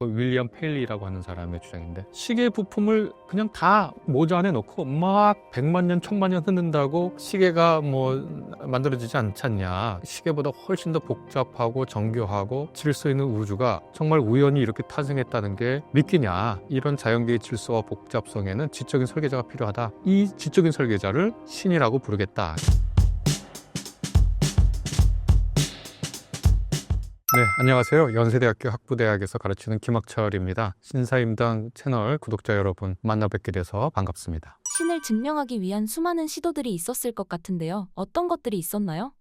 윌리엄 페일리라고 하는 사람의 주장인데, 시계 부품을 그냥 다 모자 안에 넣고 막 100만 년, 1000만 년 흐른다고 시계가 만들어지지 않잖냐. 시계보다 훨씬 더 복잡하고 정교하고 질서 있는 우주가 정말 우연히 이렇게 탄생했다는 게 믿기냐. 이런 자연계의 질서와 복잡성에는 지적인 설계자가 필요하다. 이 지적인 설계자를 신이라고 부르겠다. 네, 안녕하세요. 연세대학교 학부대학에서 가르치는 김학철입니다. 신사임당 채널 구독자 여러분 만나 뵙게 돼서 반갑습니다. 신을 증명하기 위한 수많은 시도들이 있었을 것 같은데요. 어떤 것들이 있었나요?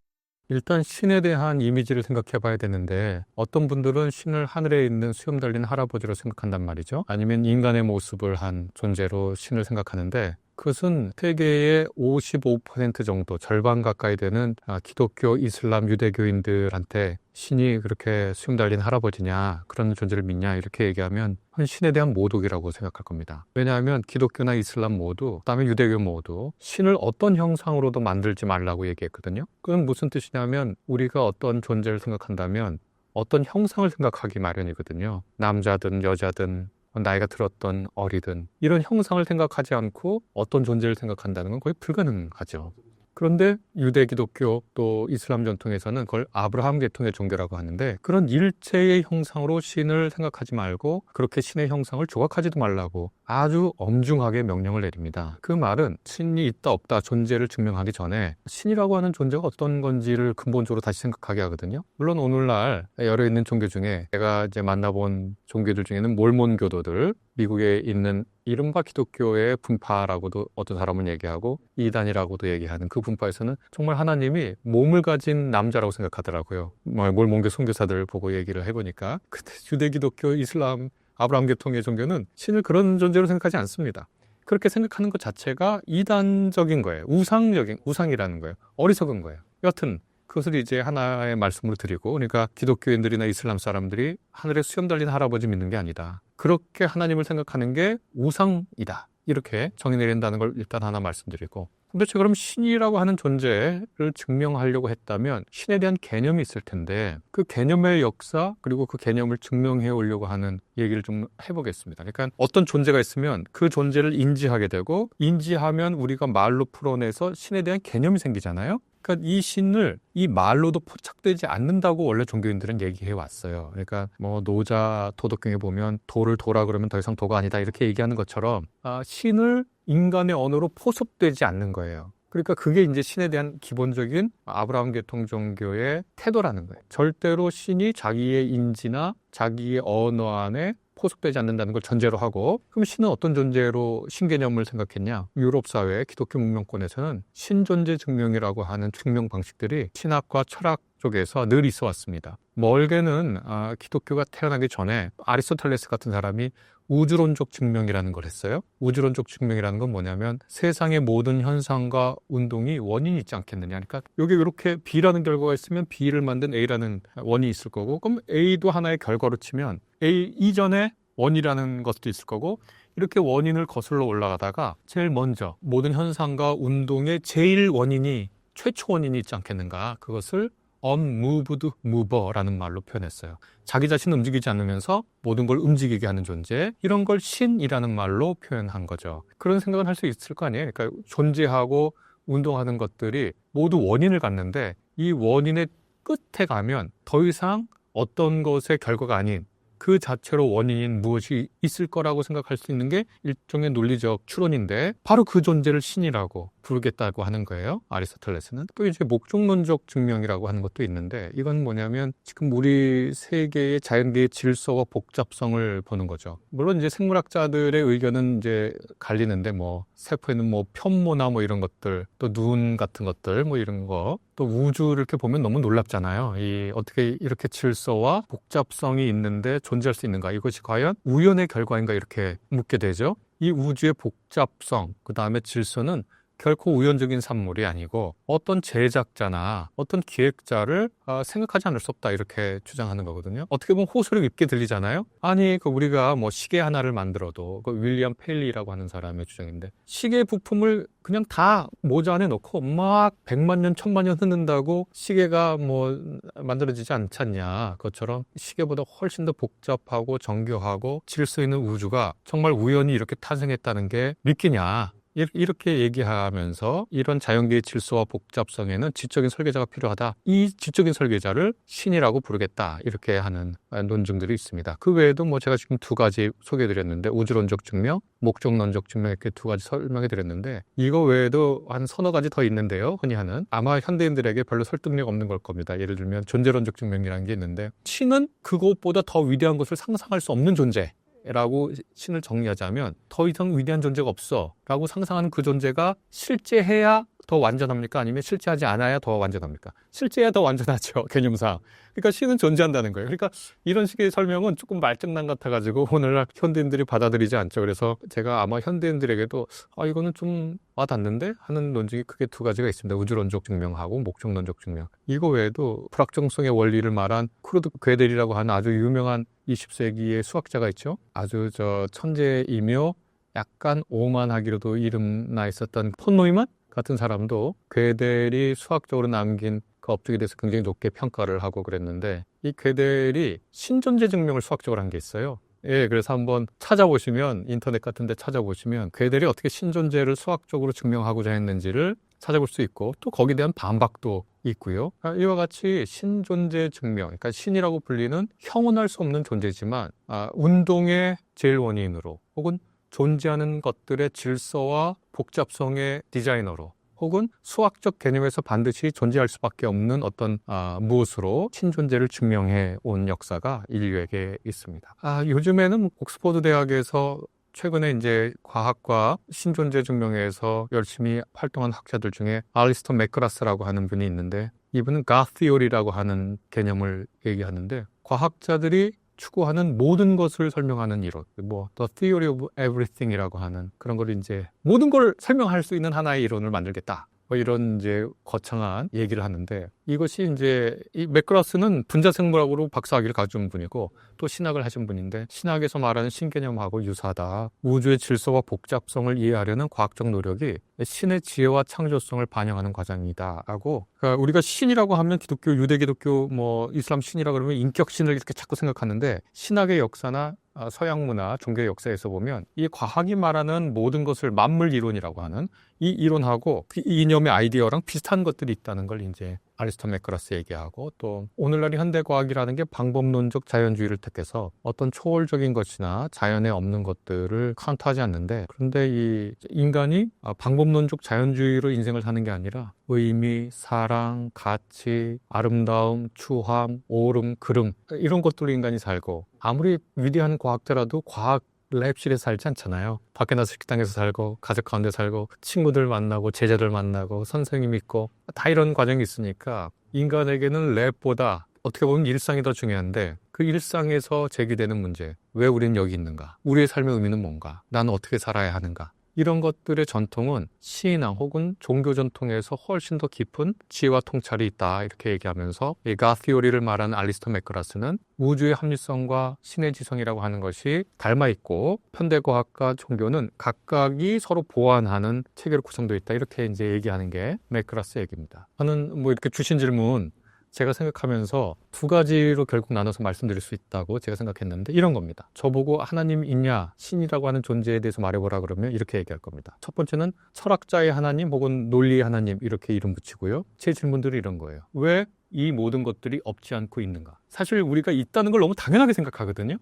일단 신에 대한 이미지를 생각해 봐야 되는데, 어떤 분들은 신을 하늘에 있는 수염 달린 할아버지로 생각한단 말이죠. 아니면 인간의 모습을 한 존재로 신을 생각하는데, 그것은 세계의 55% 정도, 절반 가까이 되는 기독교, 이슬람, 유대교인들한테 신이 그렇게 수염 달린 할아버지냐, 그런 존재를 믿냐 이렇게 얘기하면 그건 신에 대한 모독이라고 생각할 겁니다. 왜냐하면 기독교나 이슬람 모두, 그다음에 유대교 모두 신을 어떤 형상으로도 만들지 말라고 얘기했거든요. 그건 무슨 뜻이냐면, 우리가 어떤 존재를 생각한다면 어떤 형상을 생각하기 마련이거든요. 남자든 여자든 나이가 들었던 어리든 이런 형상을 생각하지 않고 어떤 존재를 생각한다는 건 거의 불가능하죠. 그런데 유대, 기독교 또 이슬람 전통에서는 그걸 아브라함 계통의 종교라고 하는데, 그런 일체의 형상으로 신을 생각하지 말고 그렇게 신의 형상을 조각하지도 말라고 아주 엄중하게 명령을 내립니다. 그 말은 신이 있다 없다 존재를 증명하기 전에 신이라고 하는 존재가 어떤 건지를 근본적으로 다시 생각하게 하거든요. 물론 오늘날 여러 있는 종교 중에 제가 이제 만나본 종교들 중에는 몰몬교도들, 미국에 있는 이른바 기독교의 분파라고도 어떤 사람은 얘기하고 이단이라고도 얘기하는 그 분파에서는 정말 하나님이 몸을 가진 남자라고 생각하더라고요. 몰몬교 선교사들 보고 얘기를 해보니까, 근데 유대, 기독교, 이슬람, 아브라함 계통의 종교는 신을 그런 존재로 생각하지 않습니다. 그렇게 생각하는 것 자체가 이단적인 거예요. 우상이라는 거예요. 어리석은 거예요. 여하튼 그것을 이제 하나의 말씀으로 드리고, 그러니까 기독교인들이나 이슬람 사람들이 하늘에 수염 달린 할아버지 믿는 게 아니다. 그렇게 하나님을 생각하는 게 우상이다. 이렇게 정의 내린다는 걸 일단 하나 말씀드리고, 도대체 그럼 신이라고 하는 존재를 증명하려고 했다면 신에 대한 개념이 있을 텐데, 그 개념의 역사 그리고 그 개념을 증명해 오려고 하는 얘기를 좀 해보겠습니다. 그러니까 어떤 존재가 있으면 그 존재를 인지하게 되고, 인지하면 우리가 말로 풀어내서 신에 대한 개념이 생기잖아요. 그러니까 이 신을 이 말로도 포착되지 않는다고 원래 종교인들은 얘기해 왔어요. 그러니까 노자 도덕경에 보면 도를 도라 그러면 더 이상 도가 아니다 이렇게 얘기하는 것처럼, 신을 인간의 언어로 포섭되지 않는 거예요. 그러니까 그게 이제 신에 대한 기본적인 아브라함 계통 종교의 태도라는 거예요. 절대로 신이 자기의 인지나 자기의 언어 안에 포섭되지 않는다는 걸 전제로 하고, 그럼 신은 어떤 존재로 신개념을 생각했냐? 유럽 사회, 기독교 문명권에서는 신존재 증명이라고 하는 증명 방식들이 신학과 철학 쪽에서 늘 있어 왔습니다. 멀게는 기독교가 태어나기 전에 아리스토텔레스 같은 사람이 우주론적 증명이라는 걸 했어요. 우주론적 증명이라는 건 뭐냐면, 세상의 모든 현상과 운동이 원인이 있지 않겠느냐. 그러니까 여기 이렇게 B라는 결과가 있으면 B를 만든 A라는 원인이 있을 거고, 그럼 A도 하나의 결과로 치면 A 이전에 원이라는 것도 있을 거고, 이렇게 원인을 거슬러 올라가다가 제일 먼저 모든 현상과 운동의 제일 원인이, 최초 원인이 있지 않겠는가. 그것을 unmoved mover라는 말로 표현했어요. 자기 자신은 움직이지 않으면서 모든 걸 움직이게 하는 존재, 이런 걸 신이라는 말로 표현한 거죠. 그런 생각은 할 수 있을 거 아니에요. 그러니까 존재하고 운동하는 것들이 모두 원인을 갖는데, 이 원인의 끝에 가면 더 이상 어떤 것의 결과가 아닌 그 자체로 원인인 무엇이 있을 거라고 생각할 수 있는 게 일종의 논리적 추론인데, 바로 그 존재를 신이라고 부르겠다고 하는 거예요, 아리스토텔레스는. 또 이제 목적론적 증명이라고 하는 것도 있는데, 이건 뭐냐면 지금 우리 세계의 자연계의 질서와 복잡성을 보는 거죠. 물론 이제 생물학자들의 의견은 이제 갈리는데, 세포에는 편모나 이런 것들, 또 눈 같은 것들, 이런 거, 또 우주를 이렇게 보면 너무 놀랍잖아요. 어떻게 이렇게 질서와 복잡성이 있는데 존재할 수 있는가? 이것이 과연 우연의 결과인가? 이렇게 묻게 되죠. 이 우주의 복잡성, 그 다음에 질서는 결코 우연적인 산물이 아니고 어떤 제작자나 어떤 기획자를 생각하지 않을 수 없다 이렇게 주장하는 거거든요. 어떻게 보면 호소력 깊게 들리잖아요. 아니 우리가 뭐 시계 하나를 만들어도 그 윌리엄 페일리라고 하는 사람의 주장인데 시계 부품을 그냥 다 모자 안에 넣고 막 100만 년, 1000만 년 흐른다고 시계가 뭐 만들어지지 않잖냐. 그것처럼 시계보다 훨씬 더 복잡하고 정교하고 질서 있는 우주가 정말 우연히 이렇게 탄생했다는 게 믿기냐. 이렇게 얘기하면서 이런 자연계의 질서와 복잡성에는 지적인 설계자가 필요하다. 이 지적인 설계자를 신이라고 부르겠다. 이렇게 하는 논증들이 있습니다. 그 외에도 뭐 제가 지금 두 가지 소개해드렸는데 우주론적 증명, 목적론적 증명 이렇게 두 가지 설명해드렸는데 이거 외에도 한 서너 가지 더 있는데요. 흔히 하는 아마 현대인들에게 별로 설득력 없는 걸 겁니다. 예를 들면 존재론적 증명이라는 게 있는데 신은 그것보다 더 위대한 것을 상상할 수 없는 존재. 라고 신을 정리하자면 더 이상 위대한 존재가 없어 라고 상상하는 그 존재가 실제해야 더 완전합니까? 아니면 실제하지 않아야 더 완전합니까? 실제해야 더 완전하죠. 개념상. 그러니까 신은 존재한다는 거예요. 그러니까 이런 식의 설명은 조금 말장난 같아가지고 오늘날 현대인들이 받아들이지 않죠. 그래서 제가 아마 현대인들에게도 이거는 좀 와닿는데 하는 논증이 크게 두 가지가 있습니다. 우주론적 증명하고 목적론적 증명. 이거 외에도 불확정성의 원리를 말한 크루드 괴델이라고 하는 아주 유명한 20세기의 수학자가 있죠. 아주 천재이며 약간 오만하기로도 이름나 있었던 폰 노이만 같은 사람도 괴델이 수학적으로 남긴 그 업적에 대해서 굉장히 높게 평가를 하고 그랬는데 이 괴델이 신존재 증명을 수학적으로 한 게 있어요. 예, 그래서 한번 찾아보시면 인터넷 같은 데 찾아보시면 괴델이 어떻게 신존재를 수학적으로 증명하고자 했는지를 찾아볼 수 있고 또 거기에 대한 반박도 있고요. 이와 같이 신존재 증명, 그러니까 신이라고 불리는 형언할 수 없는 존재지만 운동의 제일 원인으로 혹은 존재하는 것들의 질서와 복잡성의 디자이너로 혹은 수학적 개념에서 반드시 존재할 수밖에 없는 어떤 무엇으로 신존재를 증명해 온 역사가 인류에게 있습니다. 요즘에는 옥스퍼드 대학에서 최근에 이제 과학과 신존재 증명에서 열심히 활동한 학자들 중에 알리스터 맥그라스라고 하는 분이 있는데 이분은 God Theory라고 하는 개념을 얘기하는데 과학자들이 추구하는 모든 것을 설명하는 이론, The Theory of Everything이라고 하는 그런 걸 이제 모든 걸 설명할 수 있는 하나의 이론을 만들겠다. 이런 이제 거창한 얘기를 하는데 이것이 이제 이 맥그라스는 분자생물학으로 박사학위를 가진 분이고 또 신학을 하신 분인데 신학에서 말하는 신개념하고 유사하다. 우주의 질서와 복잡성을 이해하려는 과학적 노력이 신의 지혜와 창조성을 반영하는 과정이다라고. 그러니까 우리가 신이라고 하면 기독교, 유대기독교, 이슬람 신이라 그러면 인격 신을 이렇게 자꾸 생각하는데 신학의 역사나 서양 문화, 종교의 역사에서 보면 이 과학이 말하는 모든 것을 만물 이론이라고 하는 이 이론하고 그 이념의 아이디어랑 비슷한 것들이 있다는 걸 이제 알리스터 맥그라스 얘기하고 또 오늘날의 현대과학이라는 게 방법론적 자연주의를 택해서 어떤 초월적인 것이나 자연에 없는 것들을 카운트하지 않는데 그런데 이 인간이 방법론적 자연주의로 인생을 사는 게 아니라 의미, 사랑, 가치, 아름다움, 추함, 오름, 그름 이런 것들로 인간이 살고 아무리 위대한 과학자라도 과학 랩실에 살지 않잖아요. 밖에 나서 식당에서 살고 가족 가운데 살고 친구들 만나고 제자들 만나고 선생님 있고 다 이런 과정이 있으니까 인간에게는 랩보다 어떻게 보면 일상이 더 중요한데 그 일상에서 제기되는 문제 왜 우리는 여기 있는가? 우리의 삶의 의미는 뭔가? 나는 어떻게 살아야 하는가? 이런 것들의 전통은 신앙 혹은 종교 전통에서 훨씬 더 깊은 지혜와 통찰이 있다 이렇게 얘기하면서 이 God Theory를 말하는 알리스터 맥그라스는 우주의 합리성과 신의 지성이라고 하는 것이 닮아있고 현대과학과 종교는 각각이 서로 보완하는 체계로 구성되어 있다 이렇게 이제 얘기하는 게 맥그라스 얘기입니다. 저는 이렇게 주신 질문 제가 생각하면서 두 가지로 결국 나눠서 말씀드릴 수 있다고 제가 생각했는데 이런 겁니다. 저보고 하나님 있냐, 신이라고 하는 존재에 대해서 말해보라 그러면 이렇게 얘기할 겁니다. 첫 번째는 철학자의 하나님 혹은 논리의 하나님 이렇게 이름 붙이고요. 제 질문들이 이런 거예요. 왜 이 모든 것들이 없지 않고 있는가? 사실 우리가 있다는 걸 너무 당연하게 생각하거든요.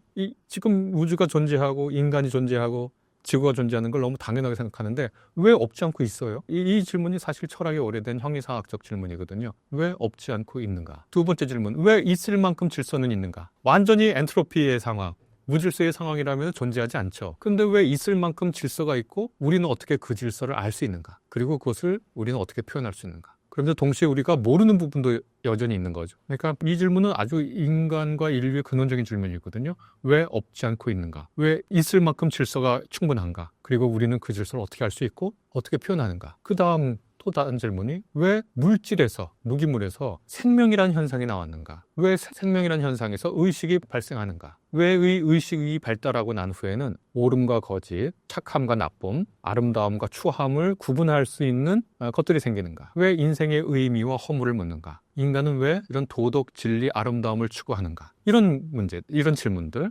지금 우주가 존재하고 인간이 존재하고 지구가 존재하는 걸 너무 당연하게 생각하는데 왜 없지 않고 있어요? 이 질문이 사실 철학의 오래된 형이상학적 질문이거든요. 왜 없지 않고 있는가? 두 번째 질문, 왜 있을 만큼 질서는 있는가? 완전히 엔트로피의 상황, 무질서의 상황이라면 존재하지 않죠. 그런데 왜 있을 만큼 질서가 있고 우리는 어떻게 그 질서를 알 수 있는가? 그리고 그것을 우리는 어떻게 표현할 수 있는가? 그런데 동시에 우리가 모르는 부분도 여전히 있는 거죠. 그러니까 이 질문은 아주 인간과 인류의 근원적인 질문이거든요. 왜 없지 않고 있는가? 왜 있을 만큼 질서가 충분한가? 그리고 우리는 그 질서를 어떻게 알 수 있고 어떻게 표현하는가? 그 다음 또 다른 질문이 왜 물질에서, 무기물에서 생명이라는 현상이 나왔는가? 왜 생명이라는 현상에서 의식이 발생하는가? 왜 의식이 발달하고 난 후에는 옳음과 거짓, 착함과 나쁨, 아름다움과 추함을 구분할 수 있는 것들이 생기는가? 왜 인생의 의미와 허물을 묻는가? 인간은 왜 이런 도덕, 진리, 아름다움을 추구하는가? 이런 문제, 이런 질문들.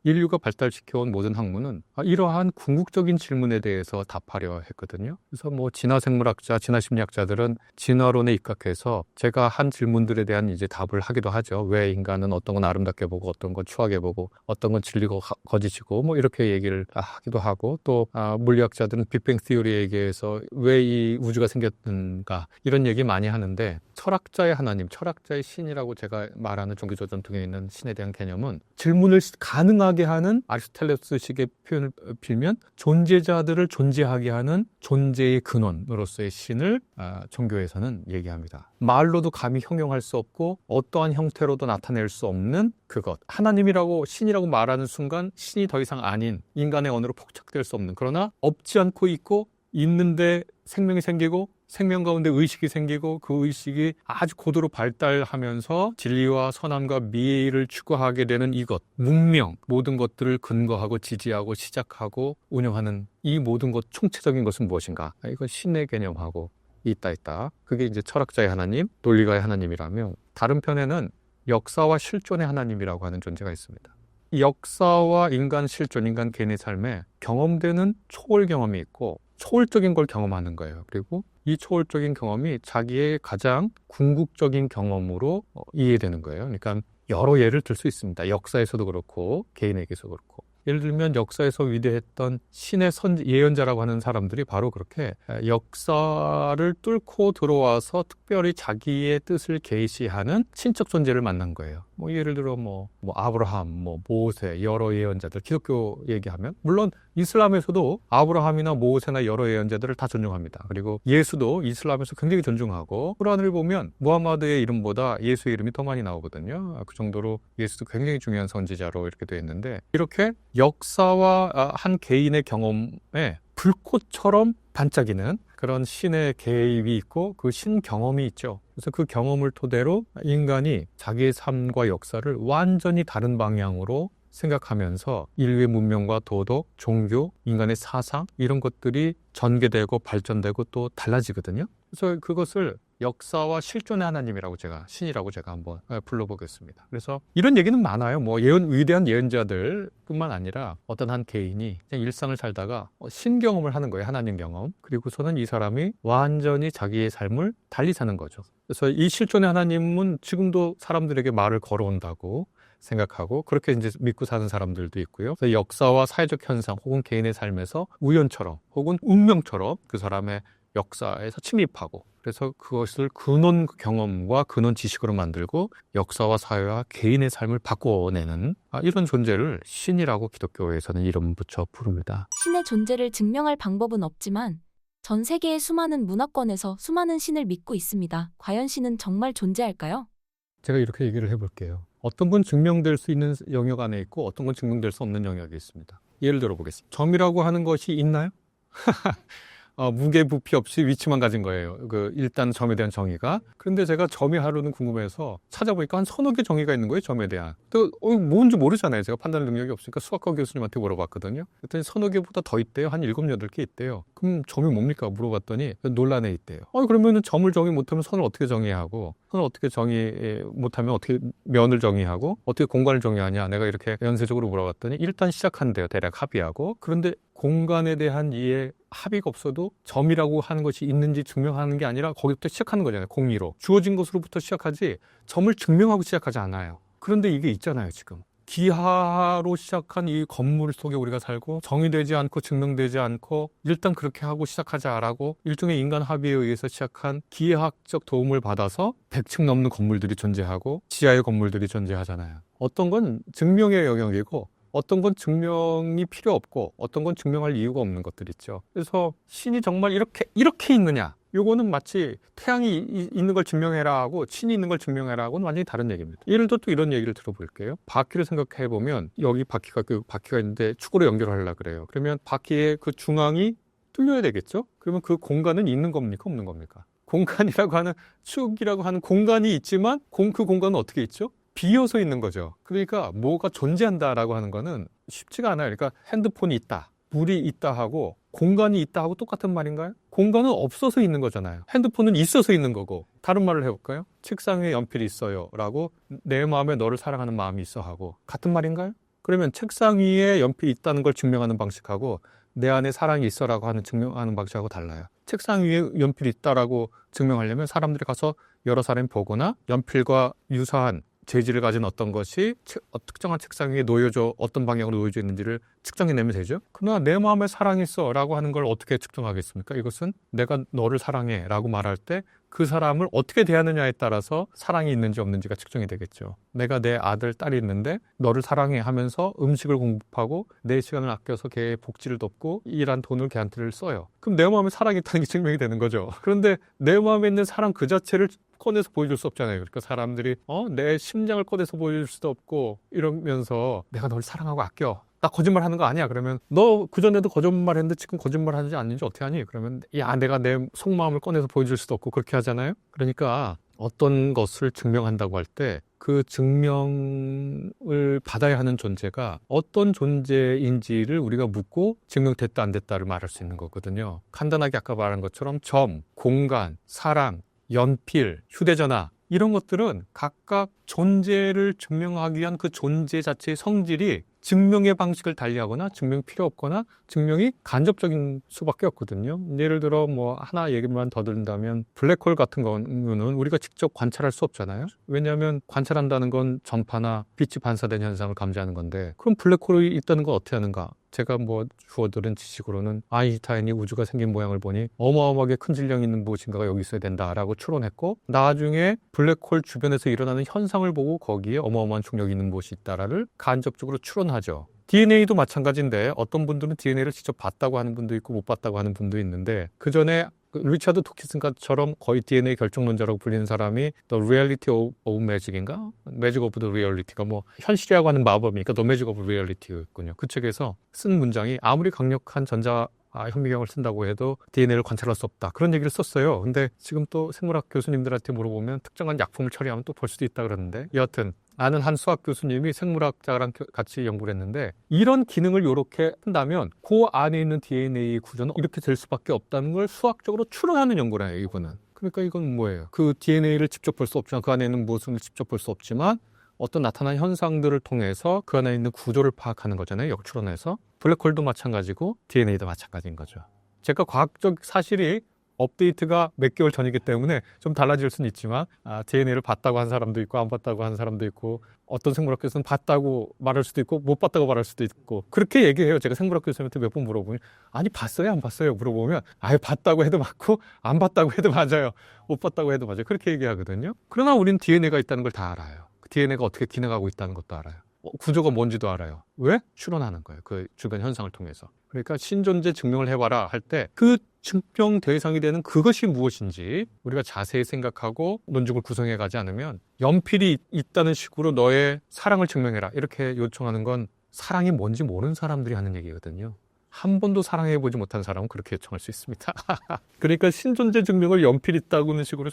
인류가 발달시켜온 모든 학문은 이러한 궁극적인 질문에 대해서 답하려 했거든요. 그래서 뭐 진화생물학자, 진화심리학자들은 진화론에 입각해서 제가 한 질문들에 대한 이제 답을 하기도 하죠. 왜 인간은 어떤 건 아름답게 보고 어떤 건 추하게 보고 어떤 건 진리고 거짓이고 뭐 이렇게 얘기를 하기도 하고 또 물리학자들은 빅뱅 티오리에 의해서 왜 이 우주가 생겼는가 이런 얘기 많이 하는데 철학자의 하나님, 철학자의 신이라고 제가 말하는 종교적 전통에 있는 신에 대한 개념은 질문을 가능하게 하는 아리스토텔레스식의 표현을 빌면 존재자들을 존재하게 하는 존재의 근원으로서의 신을 종교에서는 얘기합니다. 말로도 감히 형용할 수 없고 어떠한 형태로도 나타낼 수 없는 그것. 하나님이라고 신이라고 말하는 순간 신이 더 이상 아닌 인간의 언어로 포착될 수 없는 그러나 없지 않고 있고 있는데 생명이 생기고 생명 가운데 의식이 생기고 그 의식이 아주 고도로 발달하면서 진리와 선함과 미를 추구하게 되는 이것, 문명, 모든 것들을 근거하고 지지하고 시작하고 운영하는 이 모든 것 총체적인 것은 무엇인가? 이건 신의 개념하고 있다. 그게 이제 철학자의 하나님, 논리가의 하나님이라면 다른 편에는 역사와 실존의 하나님이라고 하는 존재가 있습니다. 이 역사와 인간 실존, 인간 개인의 삶에 경험되는 초월 경험이 있고 초월적인 걸 경험하는 거예요. 그리고 이 초월적인 경험이 자기의 가장 궁극적인 경험으로 이해되는 거예요. 그러니까 여러 예를 들 수 있습니다. 역사에서도 그렇고 개인에게서 그렇고. 예를 들면 역사에서 위대했던 신의 예언자라고 하는 사람들이 바로 그렇게 역사를 뚫고 들어와서 특별히 자기의 뜻을 계시하는 신적 존재를 만난 거예요. 뭐 예를 들어 뭐 아브라함, 모세, 여러 예언자들, 기독교 얘기하면 물론 이슬람에서도 아브라함이나 모세나 여러 예언자들을 다 존중합니다. 그리고 예수도 이슬람에서 굉장히 존중하고 쿠란을 보면 무함마드의 이름보다 예수의 이름이 더 많이 나오거든요. 그 정도로 예수도 굉장히 중요한 선지자로 이렇게 되어 있는데 이렇게 역사와 한 개인의 경험에 불꽃처럼 반짝이는 그런 신의 개입이 있고 그 신 경험이 있죠. 그래서 그 경험을 토대로 인간이 자기의 삶과 역사를 완전히 다른 방향으로 생각하면서 인류의 문명과 도덕, 종교, 인간의 사상 이런 것들이 전개되고 발전되고 또 달라지거든요. 그래서 그것을 역사와 실존의 하나님이라고 신이라고 제가 한번 불러보겠습니다. 그래서 이런 얘기는 많아요. 위대한 예언자들뿐만 아니라 어떤 한 개인이 그냥 일상을 살다가 신경험을 하는 거예요. 하나님 경험. 그리고서는 이 사람이 완전히 자기의 삶을 달리 사는 거죠. 그래서 이 실존의 하나님은 지금도 사람들에게 말을 걸어온다고 생각하고 그렇게 이제 믿고 사는 사람들도 있고요. 그래서 역사와 사회적 현상 혹은 개인의 삶에서 우연처럼 혹은 운명처럼 그 사람의 역사에서 침입하고 그래서 그것을 근원 경험과 근원 지식으로 만들고 역사와 사회와 개인의 삶을 바꿔내는 이런 존재를 신이라고 기독교에서는 이름 붙여 부릅니다. 신의 존재를 증명할 방법은 없지만 전 세계의 수많은 문화권에서 수많은 신을 믿고 있습니다. 과연 신은 정말 존재할까요? 제가 이렇게 얘기를 해볼게요. 어떤 건 증명될 수 있는 영역 안에 있고 어떤 건 증명될 수 없는 영역이 있습니다. 예를 들어보겠습니다. 점이라고 하는 것이 있나요? 무게 부피 없이 위치만 가진 거예요. 일단 점에 대한 정의가. 그런데 제가 점이 하루는 궁금해서 찾아보니까 한 서너 개 정의가 있는 거예요, 점에 대한. 또 뭔지 모르잖아요. 제가 판단 능력이 없으니까 수학과 교수님한테 물어봤거든요. 그랬더니 서너 개보다 더 있대요. 한 7, 8개 있대요. 그럼 점이 뭡니까? 물어봤더니 논란에 있대요. 그러면은 점을 정의 못하면 선을 어떻게 정의하고 선을 어떻게 정의 못하면 어떻게 면을 정의하고 어떻게 공간을 정의하냐. 내가 이렇게 연쇄적으로 물어봤더니 일단 시작한대요. 대략 합의하고. 그런데 공간에 대한 이해 합의가 없어도 점이라고 하는 것이 있는지 증명하는 게 아니라 거기부터 시작하는 거잖아요. 공리로. 주어진 것으로부터 시작하지 점을 증명하고 시작하지 않아요. 그런데 이게 있잖아요. 지금. 기하로 시작한 이 건물 속에 우리가 살고 정의되지 않고 증명되지 않고 일단 그렇게 하고 시작하자라고 일종의 인간 합의에 의해서 시작한 기하학적 도움을 받아서 100층 넘는 건물들이 존재하고 지하의 건물들이 존재하잖아요. 어떤 건 증명의 영역이고 어떤 건 증명이 필요 없고 어떤 건 증명할 이유가 없는 것들 있죠. 그래서 신이 정말 이렇게 있느냐? 요거는 마치 태양이 있는 걸 증명해라 하고 신이 있는 걸 증명해라 하고는 완전히 다른 얘기입니다. 예를 들어 또 이런 얘기를 들어볼게요. 바퀴를 생각해 보면 여기 바퀴가 있는데 축으로 연결하려고 그래요. 그러면 바퀴의 그 중앙이 뚫려야 되겠죠? 그러면 그 공간은 있는 겁니까? 없는 겁니까? 공간이라고 하는 축이라고 하는 공간이 있지만 그 공간은 어떻게 있죠? 비어서 있는 거죠. 그러니까 뭐가 존재한다라고 하는 거는 쉽지가 않아요. 그러니까 핸드폰이 있다, 물이 있다 하고 공간이 있다 하고 똑같은 말인가요? 공간은 없어서 있는 거잖아요. 핸드폰은 있어서 있는 거고. 다른 말을 해볼까요? 책상 위에 연필이 있어요 라고 내 마음에 너를 사랑하는 마음이 있어 하고 같은 말인가요? 그러면 책상 위에 연필이 있다는 걸 증명하는 방식하고 내 안에 사랑이 있어라고 하는 증명하는 방식하고 달라요. 책상 위에 연필이 있다라고 증명하려면 사람들이 가서 여러 사람이 보거나 연필과 유사한 재질을 가진 어떤 것이 특정한 책상 위에 놓여져 어떤 방향으로 놓여져 있는지를 측정해내면 되죠. 그러나 내 마음에 사랑이 있어 라고 하는 걸 어떻게 측정하겠습니까? 이것은 내가 너를 사랑해 라고 말할 때 그 사람을 어떻게 대하느냐에 따라서 사랑이 있는지 없는지가 측정이 되겠죠. 내가 내 아들, 딸이 있는데 너를 사랑해 하면서 음식을 공급하고 내 시간을 아껴서 걔의 복지를 돕고 일한 돈을 걔한테 써요. 그럼 내 마음에 사랑이 있다는 게 증명이 되는 거죠. 그런데 내 마음에 있는 사랑 그 자체를 꺼내서 보여줄 수 없잖아요. 그러니까 사람들이 내 심장을 꺼내서 보여줄 수도 없고 이러면서 내가 널 사랑하고 아껴. 나 거짓말 하는 거 아니야. 그러면 너 그전에도 거짓말 했는데 지금 거짓말 하는지 아닌지 어떻게 하니? 그러면 야, 내가 내 속마음을 꺼내서 보여줄 수도 없고 그렇게 하잖아요. 그러니까 어떤 것을 증명한다고 할 때 그 증명을 받아야 하는 존재가 어떤 존재인지를 우리가 묻고 증명됐다 안 됐다를 말할 수 있는 거거든요. 간단하게 아까 말한 것처럼 점, 공간, 사랑, 연필, 휴대전화 이런 것들은 각각 존재를 증명하기 위한 그 존재 자체의 성질이 증명의 방식을 달리하거나 증명이 필요 없거나 증명이 간접적인 수밖에 없거든요. 예를 들어 뭐 하나 얘기만 더 드린다면 블랙홀 같은 거는 우리가 직접 관찰할 수 없잖아요. 왜냐하면 관찰한다는 건 전파나 빛이 반사된 현상을 감지하는 건데 그럼 블랙홀이 있다는 건 어떻게 하는가? 제가 뭐 주워들은 지식으로는 아인슈타인이 우주가 생긴 모양을 보니 어마어마하게 큰 질량이 있는 무엇인가가 여기 있어야 된다라고 추론했고 나중에 블랙홀 주변에서 일어나는 현상을 보고 거기에 어마어마한 중력이 있는 무엇이 있다를 간접적으로 추론하죠. DNA도 마찬가지인데 어떤 분들은 DNA를 직접 봤다고 하는 분도 있고 못 봤다고 하는 분도 있는데 그 전에 리차드 도킨슨처럼 거의 DNA 결정론자라고 불리는 사람이 The Reality of Magic인가? Magic of the Reality가 뭐 현실이라고 하는 마법이니까 The Magic of Reality였군요. 그 책에서 쓴 문장이 아무리 강력한 전자 현미경을 쓴다고 해도 DNA를 관찰할 수 없다. 그런 얘기를 썼어요. 근데 지금 또 생물학 교수님들한테 물어보면 특정한 약품을 처리하면 또 볼 수도 있다 그러는데 여하튼 아는 한 수학 교수님이 생물학자랑 같이 연구를 했는데 이런 기능을 이렇게 한다면 그 안에 있는 DNA 구조는 이렇게 될 수밖에 없다는 걸 수학적으로 추론하는 연구를 해요. 이거는. 그러니까 이건 뭐예요? 그 DNA를 직접 볼 수 없지만 그 안에 있는 무엇을 직접 볼 수 없지만 어떤 나타난 현상들을 통해서 그 안에 있는 구조를 파악하는 거잖아요. 역추론해서. 블랙홀도 마찬가지고 DNA도 마찬가지인 거죠. 제가 과학적 사실이 업데이트가 몇 개월 전이기 때문에 좀 달라질 수는 있지만 DNA를 봤다고 한 사람도 있고 안 봤다고 한 사람도 있고 어떤 생물학 교수는 봤다고 말할 수도 있고 못 봤다고 말할 수도 있고 그렇게 얘기해요. 제가 생물학 교수님한테 몇 번 물어보면 아니 봤어요 안 봤어요 물어보면 아예 봤다고 해도 맞고 안 봤다고 해도 맞아요. 못 봤다고 해도 맞아요. 그렇게 얘기하거든요. 그러나 우리는 DNA가 있다는 걸 다 알아요. DNA가 어떻게 기능하고 있다는 것도 알아요. 구조가 뭔지도 알아요. 왜? 추론하는 거예요. 그 주변 현상을 통해서. 그러니까 신존재 증명을 해봐라 할 때 그 증명 대상이 되는 그것이 무엇인지 우리가 자세히 생각하고 논증을 구성해 가지 않으면 연필이 있다는 식으로 너의 사랑을 증명해라 이렇게 요청하는 건 사랑이 뭔지 모르는 사람들이 하는 얘기거든요. 한 번도 사랑해보지 못한 사람은 그렇게 요청할 수 있습니다. 그러니까 신존재 증명을 연필 있다고는 식으로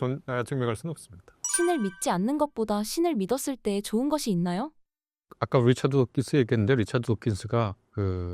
증명할 수는 없습니다. 신을 믿지 않는 것보다 신을 믿었을 때 좋은 것이 있나요? 아까 리차드 도킨스 얘기했는데 리차드 도킨스가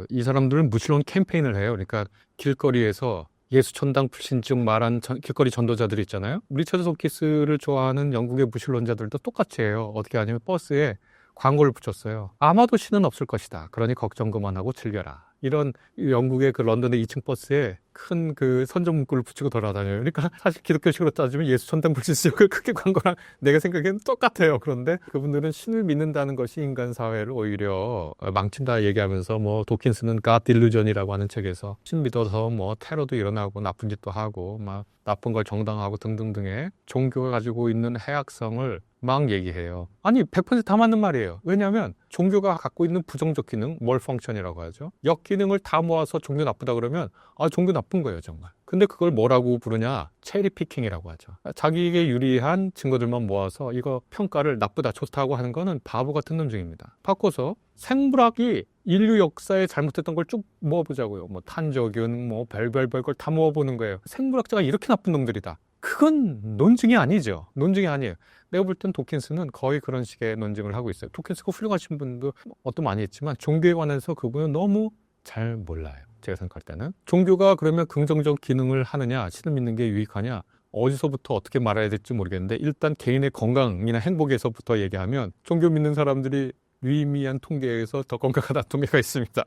이 사람들은 무신론 캠페인을 해요. 그러니까 길거리에서 예수천당 불신증 말한 길거리 전도자들이 있잖아요. 리차드 도킨스를 좋아하는 영국의 무신론자들도 똑같이 해요. 어떻게 하냐면 버스에 광고를 붙였어요. 아마도 신은 없을 것이다. 그러니 걱정 그만하고 즐겨라. 이런 영국의 그 런던의 2층 버스에 큰 그 선전 문구를 붙이고 돌아다녀요. 그러니까 사실 기독교식으로 따지면 예수 천당 불신증을 크게 광고랑 내가 생각에는 똑같아요. 그런데 그분들은 신을 믿는다는 것이 인간 사회를 오히려 망친다 얘기하면서 뭐 도킨스는 God Delusion이라고 하는 책에서 신 믿어서 뭐 테러도 일어나고 나쁜 짓도 하고 막 나쁜 걸 정당화하고 등등등의 종교가 가지고 있는 해악성을 막 얘기해요. 아니 100%다 맞는 말이에요. 왜냐하면 종교가 갖고 있는 부정적 기능, malfunction이라고 하죠. 역기능을 다 모아서 종교 나쁘다 그러면 종교 나쁜 거예요, 정말. 근데 그걸 뭐라고 부르냐? 체리 피킹이라고 하죠. 자기에게 유리한 증거들만 모아서 이거 평가를 나쁘다, 좋다고 하는 거는 바보 같은 논증입니다. 바꿔서 생물학이 인류 역사에 잘못했던 걸 쭉 모아보자고요. 뭐 탄저균, 뭐 별걸 다 모아보는 거예요. 생물학자가 이렇게 나쁜 놈들이다. 그건 논증이 아니죠. 논증이 아니에요. 내가 볼 땐 도킨스는 거의 그런 식의 논증을 하고 있어요. 도킨스가 훌륭하신 분도 어떤 많이 있지만 종교에 관해서 그분은 너무 잘 몰라요. 제가 생각할 때는. 종교가 그러면 긍정적 기능을 하느냐, 신을 믿는 게 유익하냐, 어디서부터 어떻게 말해야 될지 모르겠는데 일단 개인의 건강이나 행복에서부터 얘기하면 종교 믿는 사람들이 유의미한 통계에서 더 건강하다는 통계가 있습니다.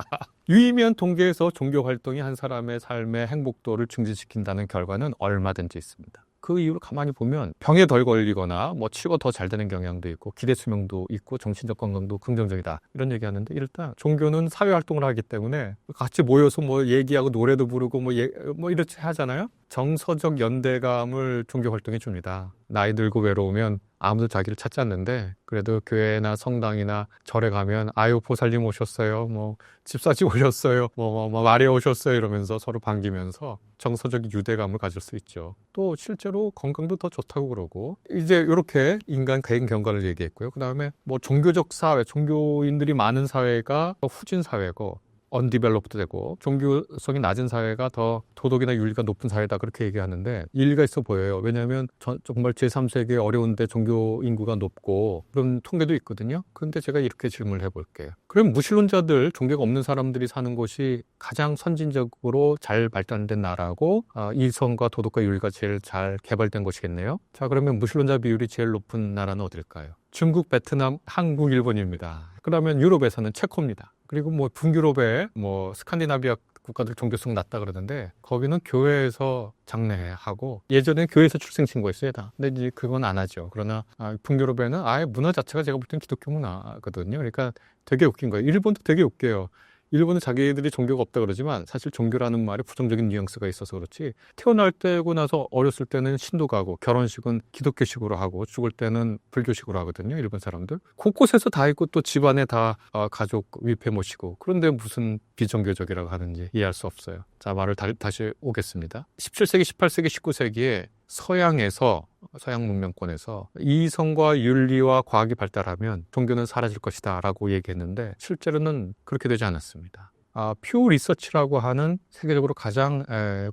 유의미한 통계에서 종교 활동이 한 사람의 삶의 행복도를 증진시킨다는 결과는 얼마든지 있습니다. 그 이유를 가만히 보면 병에 덜 걸리거나 뭐 치료가 더 잘 되는 경향도 있고 기대 수명도 있고 정신적 건강도 긍정적이다 이런 얘기하는데 일단 종교는 사회 활동을 하기 때문에 같이 모여서 뭐 얘기하고 노래도 부르고 뭐 이렇게 하잖아요. 정서적 연대감을 종교 활동이 줍니다. 나이 들고 외로우면 아무도 자기를 찾지 않는데 그래도 교회나 성당이나 절에 가면 아유 보살님 오셨어요, 뭐 집사님 오셨어요, 뭐 마리아 오셨어요 이러면서 서로 반기면서 정서적 유대감을 가질 수 있죠. 또 실제로 건강도 더 좋다고 그러고 이제 이렇게 인간 개인 경과를 얘기했고요. 그 다음에 뭐 종교적 사회, 종교인들이 많은 사회가 후진 사회고 언디벨롭도 되고 종교성이 낮은 사회가 더 도덕이나 윤리가 높은 사회다 그렇게 얘기하는데 일리가 있어 보여요. 왜냐하면 정말 제3세계 어려운데 종교 인구가 높고 그런 통계도 있거든요. 그런데 제가 이렇게 질문을 해볼게요. 그럼 무신론자들, 종교가 없는 사람들이 사는 곳이 가장 선진적으로 잘 발달된 나라고 이성과 도덕과 윤리가 제일 잘 개발된 곳이겠네요. 자, 그러면 무신론자 비율이 제일 높은 나라는 어딜까요? 중국, 베트남, 한국, 일본입니다. 그러면 유럽에서는 체코입니다. 그리고 뭐 북유럽의 뭐 스칸디나비아 국가들 종교성 낮다 그러는데 거기는 교회에서 장례하고 예전에 교회에서 출생 신고했어요 다. 근데 이제 그건 안 하죠. 그러나 북유럽에는 아예 문화 자체가 제가 볼 때는 기독교 문화거든요. 그러니까 되게 웃긴 거예요. 일본도 되게 웃겨요. 일본은 자기들이 종교가 없다 그러지만 사실 종교라는 말에 부정적인 뉘앙스가 있어서 그렇지 태어날 때고 나서 어렸을 때는 신도 가고 결혼식은 기독교식으로 하고 죽을 때는 불교식으로 하거든요. 일본 사람들 곳곳에서 다 있고 또 집안에 다 가족 위패 모시고 그런데 무슨 비종교적이라고 하는지 이해할 수 없어요. 자, 말을 다시 오겠습니다. 17세기, 18세기, 19세기에 서양 문명권에서 이성과 윤리와 과학이 발달하면 종교는 사라질 것이다 라고 얘기했는데 실제로는 그렇게 되지 않았습니다. 퓨 리서치라고 하는 세계적으로 가장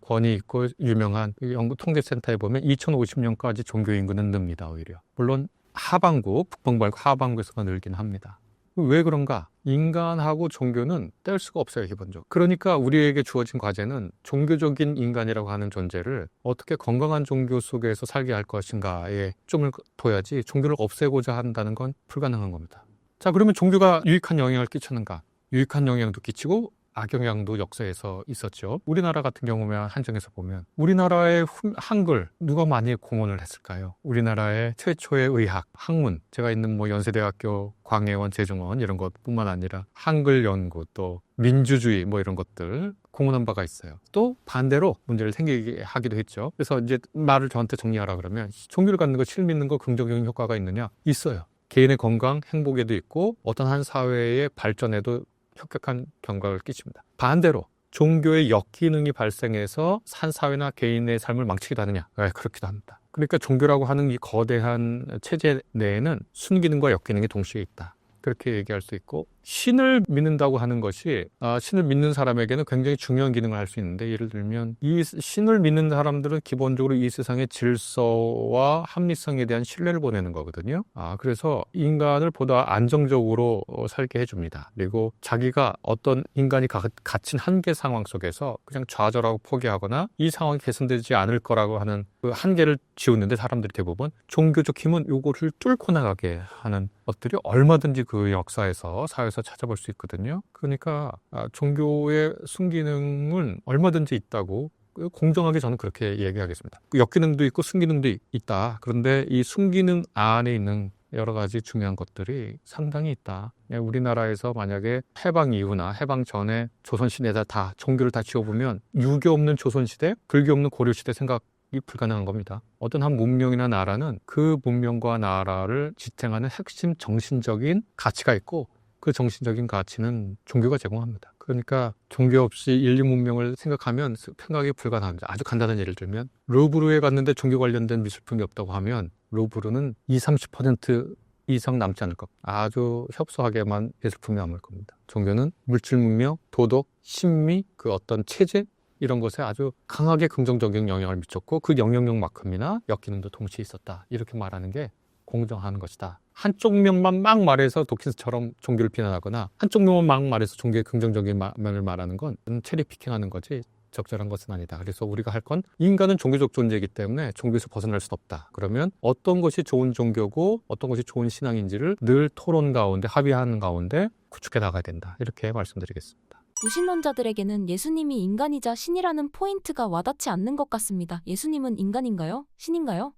권위 있고 유명한 연구 통계센터에 보면 2050년까지 종교 인구는 늡니다. 오히려 물론 하반구, 북방 말고 하반구에서가 늘긴 합니다. 왜 그런가? 인간하고 종교는 뗄 수가 없어요, 기본적으로. 그러니까 우리에게 주어진 과제는 종교적인 인간이라고 하는 존재를 어떻게 건강한 종교 속에서 살게 할 것인가에 좀을 둬야지 종교를 없애고자 한다는 건 불가능한 겁니다. 자, 그러면 종교가 유익한 영향을 끼쳤는가? 유익한 영향도 끼치고 악영향도 역사에서 있었죠. 우리나라 같은 경우면 한정에서 보면 우리나라의 한글 누가 많이 공헌을 했을까요? 우리나라의 최초의 의학, 학문, 제가 있는 뭐 연세대학교, 광해원, 재중원 이런 것뿐만 아니라 한글 연구 또 민주주의 뭐 이런 것들 공헌한 바가 있어요. 또 반대로 문제를 생기게 하기도 했죠. 그래서 이제 말을 저한테 정리하라 그러면 종교를 갖는 거, 실 믿는 거 긍정적인 효과가 있느냐? 있어요. 개인의 건강, 행복에도 있고 어떤 한 사회의 발전에도 혁혁한 경과를 끼칩니다. 반대로 종교의 역기능이 발생해서 한 사회나 개인의 삶을 망치기도 하느냐? 그렇기도 합니다. 그러니까 종교라고 하는 이 거대한 체제 내에는 순기능과 역기능이 동시에 있다. 그렇게 얘기할 수 있고 신을 믿는다고 하는 것이 신을 믿는 사람에게는 굉장히 중요한 기능을 할 수 있는데 예를 들면 이 신을 믿는 사람들은 기본적으로 이 세상의 질서와 합리성에 대한 신뢰를 보내는 거거든요. 그래서 인간을 보다 안정적으로 살게 해줍니다. 그리고 자기가 어떤 인간이 갇힌 한계 상황 속에서 그냥 좌절하고 포기하거나 이 상황이 개선되지 않을 거라고 하는 그 한계를 지우는데 사람들이 대부분 종교적 힘은 요거를 뚫고 나가게 하는 것들이 얼마든지 그 역사에서 사회에서 찾아볼 수 있거든요. 그러니까 종교의 순기능은 얼마든지 있다고 공정하게 저는 그렇게 얘기하겠습니다. 역기능도 있고 순기능도 있다. 그런데 이 순기능 안에 있는 여러 가지 중요한 것들이 상당히 있다. 우리나라에서 만약에 해방 이후나 해방 전에 조선시대에다 다 종교를 다 지워보면 유교 없는 조선시대, 불교 없는 고려시대 생각 이 불가능한 겁니다. 어떤 한 문명이나 나라는 그 문명과 나라를 지탱하는 핵심 정신적인 가치가 있고 그 정신적인 가치는 종교가 제공합니다. 그러니까 종교 없이 인류 문명을 생각하면 생각이 불가능합니다. 아주 간단한 예를 들면 루브르에 갔는데 종교 관련된 미술품이 없다고 하면 루브르는 20-30% 이상 남지 않을 겁니다. 아주 협소하게만 예술품이 남을 겁니다. 종교는 물질 문명, 도덕, 심미, 그 어떤 체제 이런 것에 아주 강하게 긍정적인 영향을 미쳤고 그 영향력만큼이나 역기능도 동시에 있었다. 이렇게 말하는 게 공정한 것이다. 한쪽 면만 막 말해서 도킨스처럼 종교를 비난하거나 한쪽 면만 막 말해서 종교의 긍정적인 면을 말하는 건 체리 피킹하는 거지 적절한 것은 아니다. 그래서 우리가 할 건 인간은 종교적 존재이기 때문에 종교에서 벗어날 수 없다. 그러면 어떤 것이 좋은 종교고 어떤 것이 좋은 신앙인지를 늘 토론 가운데 합의하는 가운데 구축해 나가야 된다. 이렇게 말씀드리겠습니다. 무신론자들에게는 예수님이 인간이자 신이라는 포인트가 와닿지 않는 것 같습니다. 예수님은 인간인가요? 신인가요?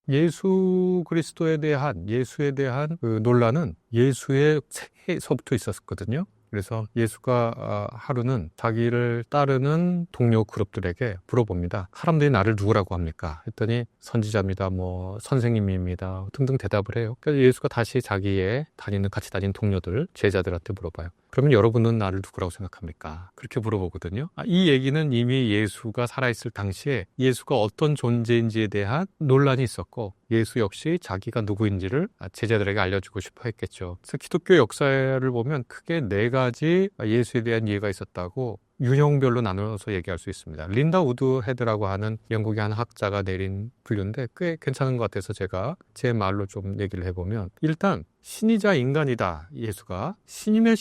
예수 그리스도에 대한 예수에 대한 그 논란은 예수의 생애서부터 있었거든요. 그래서 예수가 하루는 자기를 따르는 동료 그룹들에게 물어봅니다. 사람들이 나를 누구라고 합니까? 했더니 선지자입니다. 뭐 선생님입니다. 등등 대답을 해요. 그래서 예수가 다시 자기의 같이 다니는 동료들, 제자들한테 물어봐요. 그러면 여러분은 나를 누구라고 생각합니까? 그렇게 물어보거든요. 이 얘기는 이미 예수가 살아있을 당시에 예수가 어떤 존재인지에 대한 논란이 있었고 예수 역시 자기가 누구인지를 제자들에게 알려주고 싶어 했겠죠. 그래서 기독교 역사를 보면 크게 4가지 예수에 대한 이해가 있었다고 유형별로 나눠서 얘기할 수 있습니다. 린다 우드헤드라고 하는 영국의 한 학자가 내린 분류인데 꽤 괜찮은 것 같아서 제가 제 말로 좀 얘기를 해보면 일단 신이자 인간이다. 예수가 신이면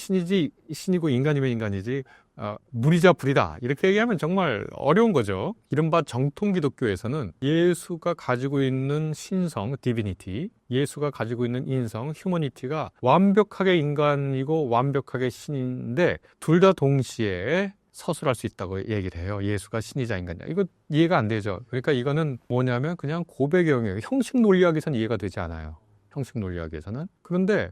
신이고 인간이면 인간이지 물이자 불이다. 이렇게 얘기하면 정말 어려운 거죠. 이른바 정통 기독교에서는 예수가 가지고 있는 신성, 디비니티, 예수가 가지고 있는 인성, 휴머니티가 완벽하게 인간이고 완벽하게 신인데 둘 다 동시에 서술할 수 있다고 얘기를 해요. 예수가 신이자 인간이냐. 이거 이해가 안 되죠. 그러니까 이거는 뭐냐면 그냥 고백의 영역, 형식 논리학에서는 이해가 되지 않아요. 형식 논리학에서는. 그런데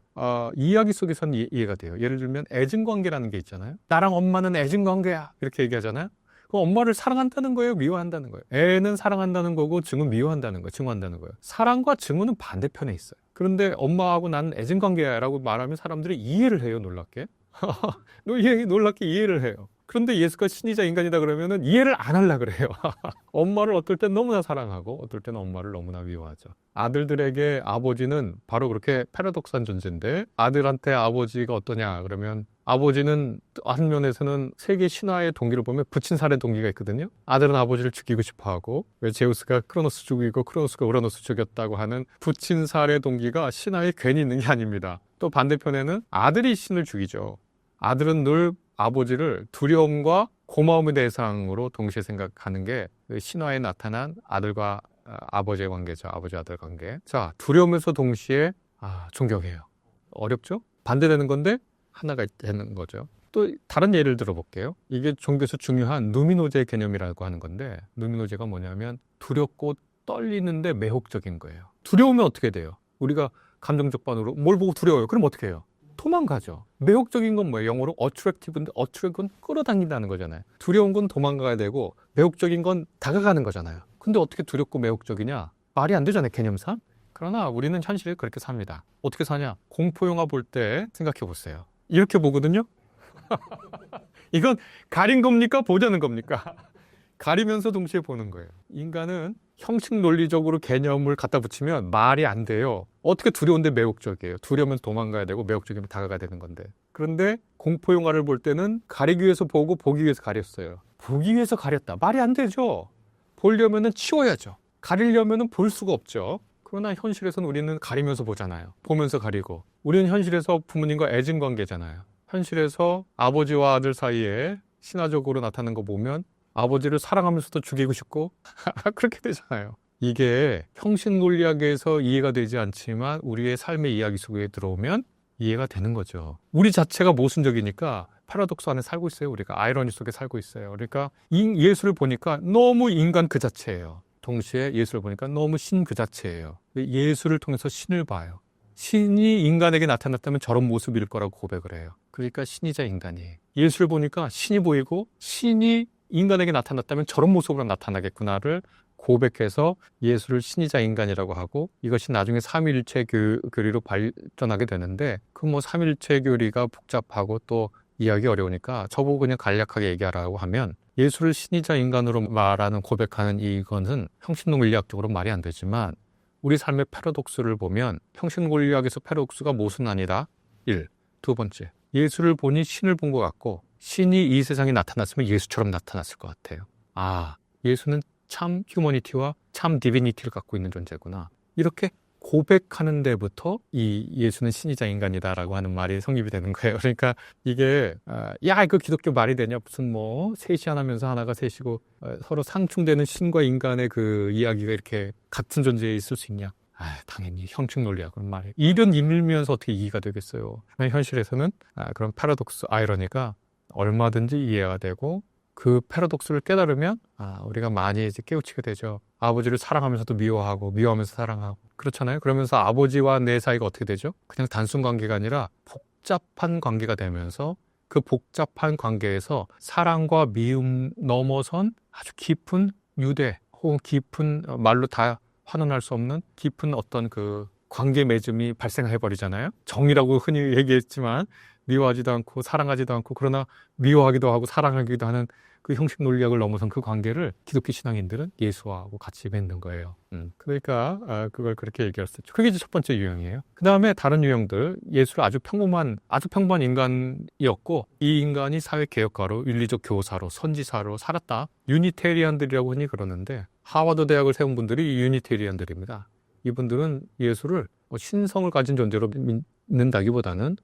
이야기 속에서는 이해가 돼요. 예를 들면 애증관계라는 게 있잖아요. 나랑 엄마는 애증관계야. 이렇게 얘기하잖아요. 그럼 엄마를 사랑한다는 거예요? 미워한다는 거예요? 애는 사랑한다는 거고 증은 미워한다는 거예요. 증오한다는 거예요. 사랑과 증오는 반대편에 있어요. 그런데 엄마하고 나는 애증관계야 라고 말하면 사람들이 이해를 해요. 놀랍게. 놀랍게 이해를 해요. 그런데 예수가 신이자 인간이다 그러면은 이해를 안 하려고 그래요. 엄마를 어떨 땐 너무나 사랑하고 어떨 때는 엄마를 너무나 미워하죠. 아들들에게 아버지는 바로 그렇게 패러독스한 존재인데 아들한테 아버지가 어떠냐 그러면 아버지는 한 면에서는 세계 신화의 동기를 보면 부친살의 동기가 있거든요. 아들은 아버지를 죽이고 싶어하고 왜 제우스가 크로노스 죽이고 크로노스가 우라노스 죽였다고 하는 부친살의 동기가 신화에 괜히 있는 게 아닙니다. 또 반대편에는 아들이 신을 죽이죠. 아들은 늘 아버지를 두려움과 고마움의 대상으로 동시에 생각하는 게 신화에 나타난 아들과 아버지의 관계죠. 아버지 아들 관계. 자, 두려우면서 동시에 존경해요. 어렵죠? 반대되는 건데 하나가 되는 거죠. 또 다른 예를 들어볼게요. 이게 종교에서 중요한 누미노제 개념이라고 하는 건데 누미노제가 뭐냐면 두렵고 떨리는데 매혹적인 거예요. 두려우면 어떻게 돼요? 우리가 감정적 반응으로 뭘 보고 두려워요? 그럼 어떻게 해요? 도망가죠. 매혹적인 건 뭐예요? 영어로 attractive인데 attract는 끌어당긴다는 거잖아요. 두려운 건 도망가야 되고 매혹적인 건 다가가는 거잖아요. 근데 어떻게 두렵고 매혹적이냐? 말이 안 되잖아요, 개념상. 그러나 우리는 현실에 그렇게 삽니다. 어떻게 사냐? 공포영화 볼 때 생각해 보세요. 이렇게 보거든요? 이건 가린 겁니까? 보자는 겁니까? 가리면서 동시에 보는 거예요. 인간은 형식 논리적으로 개념을 갖다 붙이면 말이 안 돼요. 어떻게 두려운데 매혹적이에요. 두려우면 도망가야 되고 매혹적이면 다가가야 되는 건데. 그런데 공포 영화를 볼 때는 가리기 위해서 보고 보기 위해서 가렸어요. 보기 위해서 가렸다. 말이 안 되죠. 보려면은 치워야죠. 가리려면은 볼 수가 없죠. 그러나 현실에서는 우리는 가리면서 보잖아요. 보면서 가리고. 우리는 현실에서 부모님과 애증 관계잖아요. 현실에서 아버지와 아들 사이에 신화적으로 나타나는 거 보면 아버지를 사랑하면서도 죽이고 싶고 그렇게 되잖아요. 이게 형식 논리학에서 이해가 되지 않지만 우리의 삶의 이야기 속에 들어오면 이해가 되는 거죠. 우리 자체가 모순적이니까 패러독스 안에 살고 있어요. 우리가 아이러니 속에 살고 있어요. 그러니까 예수를 보니까 너무 인간 그 자체예요. 동시에 예수를 보니까 너무 신 그 자체예요. 예수를 통해서 신을 봐요. 신이 인간에게 나타났다면 저런 모습일 거라고 고백을 해요. 그러니까 신이자 인간이. 예수를 보니까 신이 보이고 신이 인간에게 나타났다면 저런 모습으로 나타나겠구나를 고백해서 예수를 신이자 인간이라고 하고 이것이 나중에 삼위일체 교리로 발전하게 되는데 그 뭐 삼위일체 교리가 복잡하고 또 이해하기 어려우니까 저보고 그냥 간략하게 얘기하라고 하면 예수를 신이자 인간으로 말하는 고백하는 이거는 형식론리학적으로 말이 안 되지만 우리 삶의 패러독스를 보면 형식론리학에서 패러독스가 무슨 아니다? 1. 두 번째, 예수를 보니 신을 본 것 같고 신이 이 세상에 나타났으면 예수처럼 나타났을 것 같아요. 아, 예수는 참 휴머니티와 참 디비니티를 갖고 있는 존재구나. 이렇게 고백하는 데부터 이 예수는 신이자 인간이다라고 하는 말이 성립이 되는 거예요. 그러니까 이게 야 이거 기독교 말이 되냐 무슨 뭐 셋이 하나면서 하나가 셋이고 서로 상충되는 신과 인간의 그 이야기가 이렇게 같은 존재에 있을 수 있냐. 당연히 형식 논리야 그런 말이에요. 이런 인밀면서 어떻게 이해가 되겠어요. 현실에서는 그런 패러독스 아이러니가 얼마든지 이해가 되고 그 패러독스를 깨달으면 우리가 많이 이제 깨우치게 되죠. 아버지를 사랑하면서도 미워하고 미워하면서 사랑하고 그렇잖아요. 그러면서 아버지와 내 사이가 어떻게 되죠? 그냥 단순 관계가 아니라 복잡한 관계가 되면서 그 복잡한 관계에서 사랑과 미움 넘어선 아주 깊은 유대 혹은 깊은 말로 다 환원할 수 없는 깊은 어떤 그 관계 맺음이 발생해 버리잖아요. 정이라고 흔히 얘기했지만 미워하지도 않고 사랑하지도 않고 그러나 미워하기도 하고 사랑하기도 하는 그 형식 논리학을 넘어선 그 관계를 기독교 신앙인들은 예수하고 같이 맺는 거예요. 그러니까 그걸 그렇게 얘기할 수 있죠. 그게 이제 첫 번째 유형이에요. 그 다음에 다른 유형들, 예수를 아주 평범한 인간이었고 이 인간이 사회개혁가로 윤리적 교사로 선지사로 살았다. 유니테리안들이라고 흔히 그러는데 하버드 대학을 세운 분들이 유니테리안들입니다. 이분들은 예수를 신성을 가진 존재로 믿는다기보다는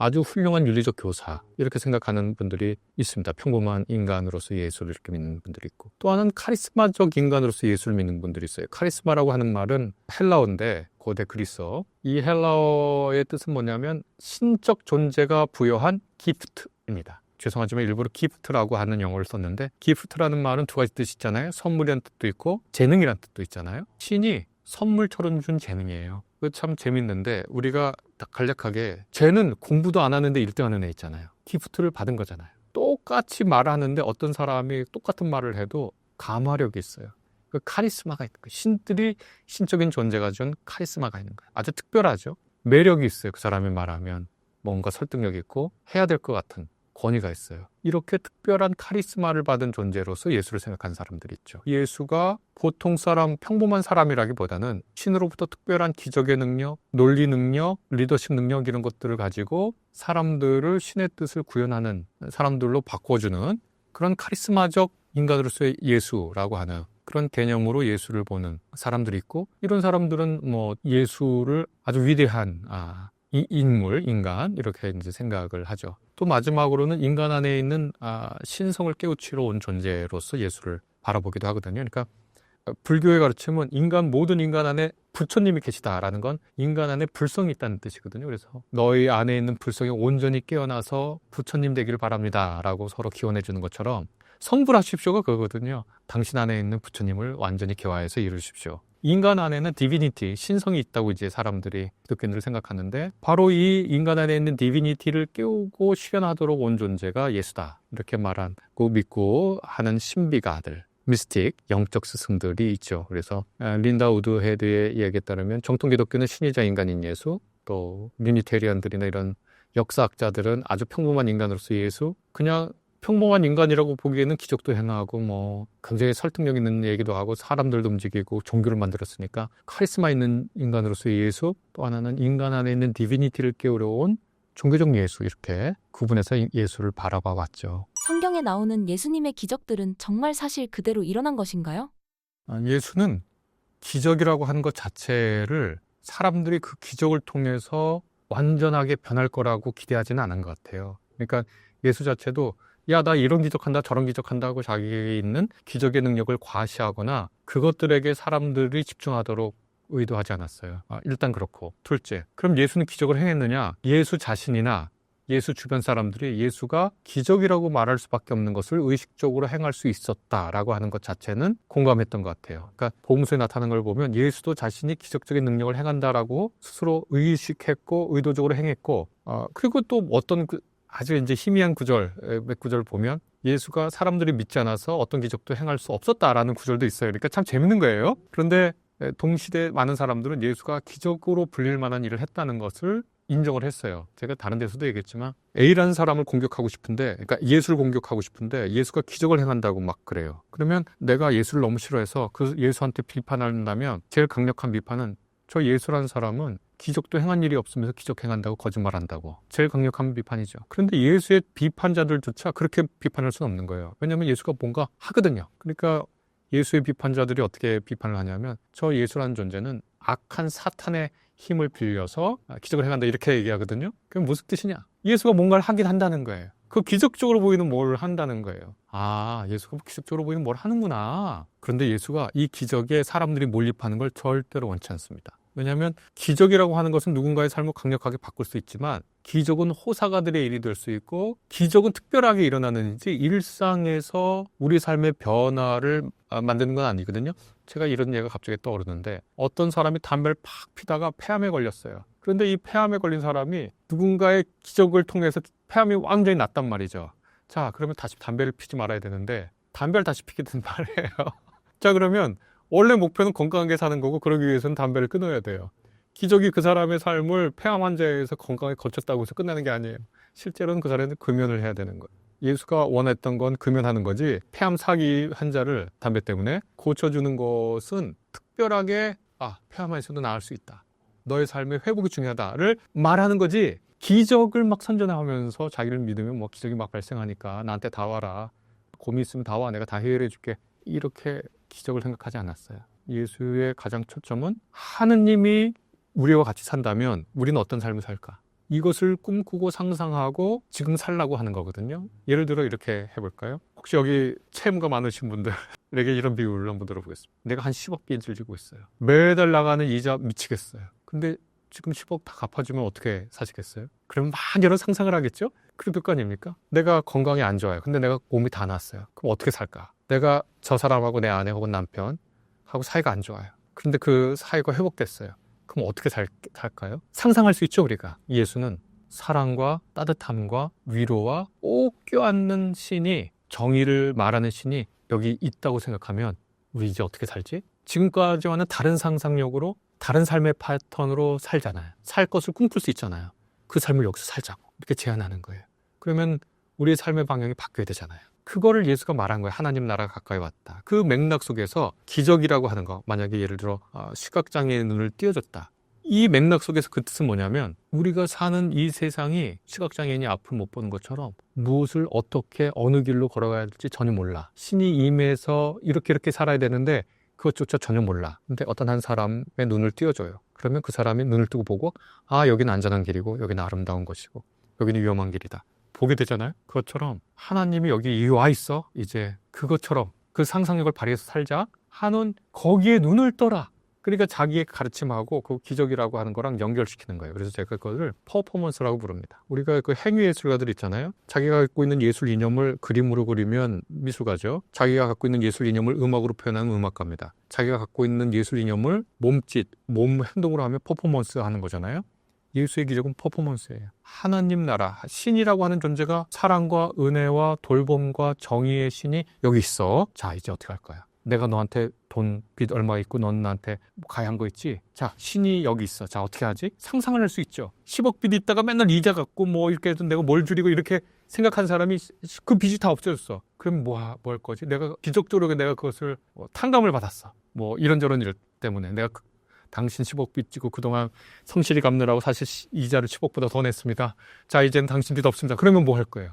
아주 훌륭한 윤리적 교사 이렇게 생각하는 분들이 있습니다. 평범한 인간으로서 예수를 이렇게 믿는 분들이 있고 또 하나는 카리스마적 인간으로서 예수를 믿는 분들이 있어요. 카리스마라고 하는 말은 헬라어인데 고대 그리스어 이 헬라어의 뜻은 뭐냐면 신적 존재가 부여한 기프트입니다. 죄송하지만 일부러 기프트라고 하는 용어를 썼는데 기프트라는 말은 두 가지 뜻이 있잖아요. 선물이라는 뜻도 있고 재능이라는 뜻도 있잖아요. 신이 선물처럼 준 재능이에요. 그 참 재밌는데 우리가 간략하게 쟤는 공부도 안 하는데 1등하는 애 있잖아요. 기프트를 받은 거잖아요. 똑같이 말하는데 어떤 사람이 똑같은 말을 해도 감화력이 있어요. 그 카리스마가 있는 거예요. 신들이 신적인 존재가 준 카리스마가 있는 거예요. 아주 특별하죠. 매력이 있어요. 그 사람이 말하면 뭔가 설득력 있고 해야 될 것 같은 권위가 있어요. 이렇게 특별한 카리스마를 받은 존재로서 예수를 생각하는 사람들이 있죠. 예수가 보통 사람, 평범한 사람이라기보다는 신으로부터 특별한 기적의 능력, 논리 능력, 리더십 능력 이런 것들을 가지고 사람들을 신의 뜻을 구현하는 사람들로 바꿔주는 그런 카리스마적 인간으로서의 예수라고 하는 그런 개념으로 예수를 보는 사람들이 있고 이런 사람들은 뭐 예수를 아주 위대한 이 인물, 인간 이렇게 이제 생각을 하죠. 또 마지막으로는 인간 안에 있는 신성을 깨우치러 온 존재로서 예수를 바라보기도 하거든요. 그러니까 불교의 가르침은 모든 인간 안에 부처님이 계시다라는 건 인간 안에 불성이 있다는 뜻이거든요. 그래서 너희 안에 있는 불성이 온전히 깨어나서 부처님 되기를 바랍니다라고 서로 기원해 주는 것처럼 성불하십시오가 그거거든요. 당신 안에 있는 부처님을 완전히 개화해서 이루십시오. 인간 안에는 디비니티, 신성이 있다고 이제 사람들이 기독교인들을 생각하는데 바로 이 인간 안에 있는 디비니티를 깨우고 실현하도록 온 존재가 예수다. 이렇게 말하고 믿고 하는 신비가들, 미스틱, 영적 스승들이 있죠. 그래서 린다 우드헤드의 이야기에 따르면 정통 기독교는 신이자 인간인 예수, 또 유니테리안들이나 이런 역사학자들은 아주 평범한 인간으로서 예수, 그냥 평범한 인간이라고 보기에는 기적도 행하고 뭐 굉장히 설득력 있는 얘기도 하고 사람들도 움직이고 종교를 만들었으니까 카리스마 있는 인간으로서의 예수, 또 하나는 인간 안에 있는 디비니티를 깨우려 온 종교적 예수 이렇게 구분해서 예수를 바라봐 왔죠. 성경에 나오는 예수님의 기적들은 정말 사실 그대로 일어난 것인가요? 예수는 기적이라고 하는 것 자체를 사람들이 그 기적을 통해서 완전하게 변할 거라고 기대하지는 않은 것 같아요. 그러니까 예수 자체도 야, 나 이런 기적한다 저런 기적한다고 자기에 있는 기적의 능력을 과시하거나 그것들에게 사람들이 집중하도록 의도하지 않았어요. 일단 그렇고 둘째, 그럼 예수는 기적을 행했느냐? 예수 자신이나 예수 주변 사람들이 예수가 기적이라고 말할 수밖에 없는 것을 의식적으로 행할 수 있었다라고 하는 것 자체는 공감했던 것 같아요. 그러니까 복음서에 나타나는 걸 보면 예수도 자신이 기적적인 능력을 행한다라고 스스로 의식했고 의도적으로 행했고 그리고 또 어떤 아주 이제 희미한 구절, 몇 구절 보면 예수가 사람들이 믿지 않아서 어떤 기적도 행할 수 없었다라는 구절도 있어요. 그러니까 참 재밌는 거예요. 그런데 동시대 많은 사람들은 예수가 기적으로 불릴 만한 일을 했다는 것을 인정을 했어요. 제가 다른 데서도 얘기했지만 A라는 사람을 공격하고 싶은데, 그러니까 예수를 공격하고 싶은데 예수가 기적을 행한다고 막 그래요. 그러면 내가 예수를 너무 싫어해서 그 예수한테 비판한다면 제일 강력한 비판은 저 예수라는 사람은 기적도 행한 일이 없으면서 기적 행한다고 거짓말한다고. 제일 강력한 비판이죠. 그런데 예수의 비판자들조차 그렇게 비판할 수는 없는 거예요. 왜냐하면 예수가 뭔가 하거든요. 그러니까 예수의 비판자들이 어떻게 비판을 하냐면 저 예수라는 존재는 악한 사탄의 힘을 빌려서 기적을 행한다 이렇게 얘기하거든요. 그게 무슨 뜻이냐? 예수가 뭔가를 하긴 한다는 거예요. 그 기적적으로 보이는 뭘 한다는 거예요. 아, 예수가 기적적으로 보이는 뭘 하는구나. 그런데 예수가 이 기적에 사람들이 몰입하는 걸 절대로 원치 않습니다. 왜냐하면 기적이라고 하는 것은 누군가의 삶을 강력하게 바꿀 수 있지만 기적은 호사가들의 일이 될 수 있고 기적은 특별하게 일어나는 일이지 일상에서 우리 삶의 변화를 만드는 건 아니거든요. 제가 이런 예가 갑자기 떠오르는데 어떤 사람이 담배를 팍 피다가 폐암에 걸렸어요. 그런데 이 폐암에 걸린 사람이 누군가의 기적을 통해서 폐암이 완전히 낫단 말이죠. 자, 그러면 다시 담배를 피지 말아야 되는데 담배를 다시 피게 된 말이에요. 자, 그러면 원래 목표는 건강하게 사는 거고 그러기 위해서는 담배를 끊어야 돼요. 기적이 그 사람의 삶을 폐암 환자에서 건강하게 고쳤다고 해서 끝나는 게 아니에요. 실제로는 그 사람은 금연을 해야 되는 거예요. 예수가 원했던 건 금연하는 거지 폐암 사기 환자를 담배 때문에 고쳐주는 것은 특별하게 폐암에서도 나을 수 있다. 너의 삶의 회복이 중요하다를 말하는 거지 기적을 막 선전하면서 자기를 믿으면 뭐 기적이 막 발생하니까 나한테 다 와라. 고민 있으면 다 와. 내가 다 해결해 줄게. 이렇게 기적을 생각하지 않았어요. 예수의 가장 초점은 하느님이 우리와 같이 산다면 우리는 어떤 삶을 살까? 이것을 꿈꾸고 상상하고 지금 살라고 하는 거거든요. 예를 들어 이렇게 해볼까요? 혹시 여기 채무가 많으신 분들에게 이런 비유를 한번 들어보겠습니다. 내가 한 10억 빚을 지고 있어요. 매달 나가는 이자 미치겠어요. 근데 지금 10억 다 갚아주면 어떻게 사시겠어요? 그럼 막 여러 상상을 하겠죠? 그럴 거 아닙니까? 내가 건강이 안 좋아요. 근데 내가 몸이 다 났어요. 그럼 어떻게 살까? 내가 저 사람하고 내 아내 혹은 남편하고 사이가 안 좋아요. 그런데 그 사이가 회복됐어요. 그럼 어떻게 살까요? 상상할 수 있죠, 우리가. 예수는 사랑과 따뜻함과 위로와 꼭 껴안는 신이, 정의를 말하는 신이 여기 있다고 생각하면 우리 이제 어떻게 살지? 지금까지와는 다른 상상력으로 다른 삶의 패턴으로 살잖아요. 살 것을 꿈꿀 수 있잖아요. 그 삶을 여기서 살자고 이렇게 제안하는 거예요. 그러면 우리의 삶의 방향이 바뀌어야 되잖아요. 그거를 예수가 말한 거예요. 하나님 나라가 가까이 왔다. 그 맥락 속에서 기적이라고 하는 거, 만약에 예를 들어 시각장애의 눈을 띄워줬다. 이 맥락 속에서 그 뜻은 뭐냐면 우리가 사는 이 세상이 시각장애인이 앞을 못 보는 것처럼 무엇을 어떻게 어느 길로 걸어가야 될지 전혀 몰라. 신이 임해서 이렇게 살아야 되는데 그것조차 전혀 몰라. 근데 어떤 한 사람의 눈을 띄워줘요. 그러면 그 사람이 눈을 뜨고 보고 여기는 안전한 길이고 여기는 아름다운 것이고 여기는 위험한 길이다. 보게 되잖아요. 그것처럼 하나님이 여기 와 있어. 이제 그것처럼 그 상상력을 발휘해서 살자 하는 거기에 눈을 떠라. 그러니까 자기의 가르침하고 그 기적이라고 하는 거랑 연결시키는 거예요. 그래서 제가 그거를 퍼포먼스라고 부릅니다. 우리가 그 행위 예술가들 있잖아요. 자기가 갖고 있는 예술 이념을 그림으로 그리면 미술가죠. 자기가 갖고 있는 예술 이념을 음악으로 표현하는 음악가입니다. 자기가 갖고 있는 예술 이념을 몸짓, 몸 행동으로 하면 퍼포먼스 하는 거잖아요. 예수의 기적은 퍼포먼스예요. 하나님 나라, 신이라고 하는 존재가 사랑과 은혜와 돌봄과 정의의 신이 여기 있어. 자, 이제 어떻게 할 거야? 내가 너한테 돈, 빚 얼마 있고 넌 나한테 가야 한 거 있지? 자, 신이 여기 있어. 자, 어떻게 하지? 상상을 할 수 있죠. 10억 빚 있다가 맨날 이자 갚고 뭐 이렇게 해서 내가 뭘 줄이고 이렇게 생각한 사람이 그 빚이 다 없어졌어. 그럼 뭐 할 거지? 내가 기적적으로 내가 그것을 탕감을 받았어. 뭐 이런저런 일 때문에 내가 당신 10억 빚 지고 그동안 성실히 갚느라고 사실 이자를 10억보다 더 냈습니다. 자, 이제는 당신 빚 없습니다. 그러면 뭐 할 거예요?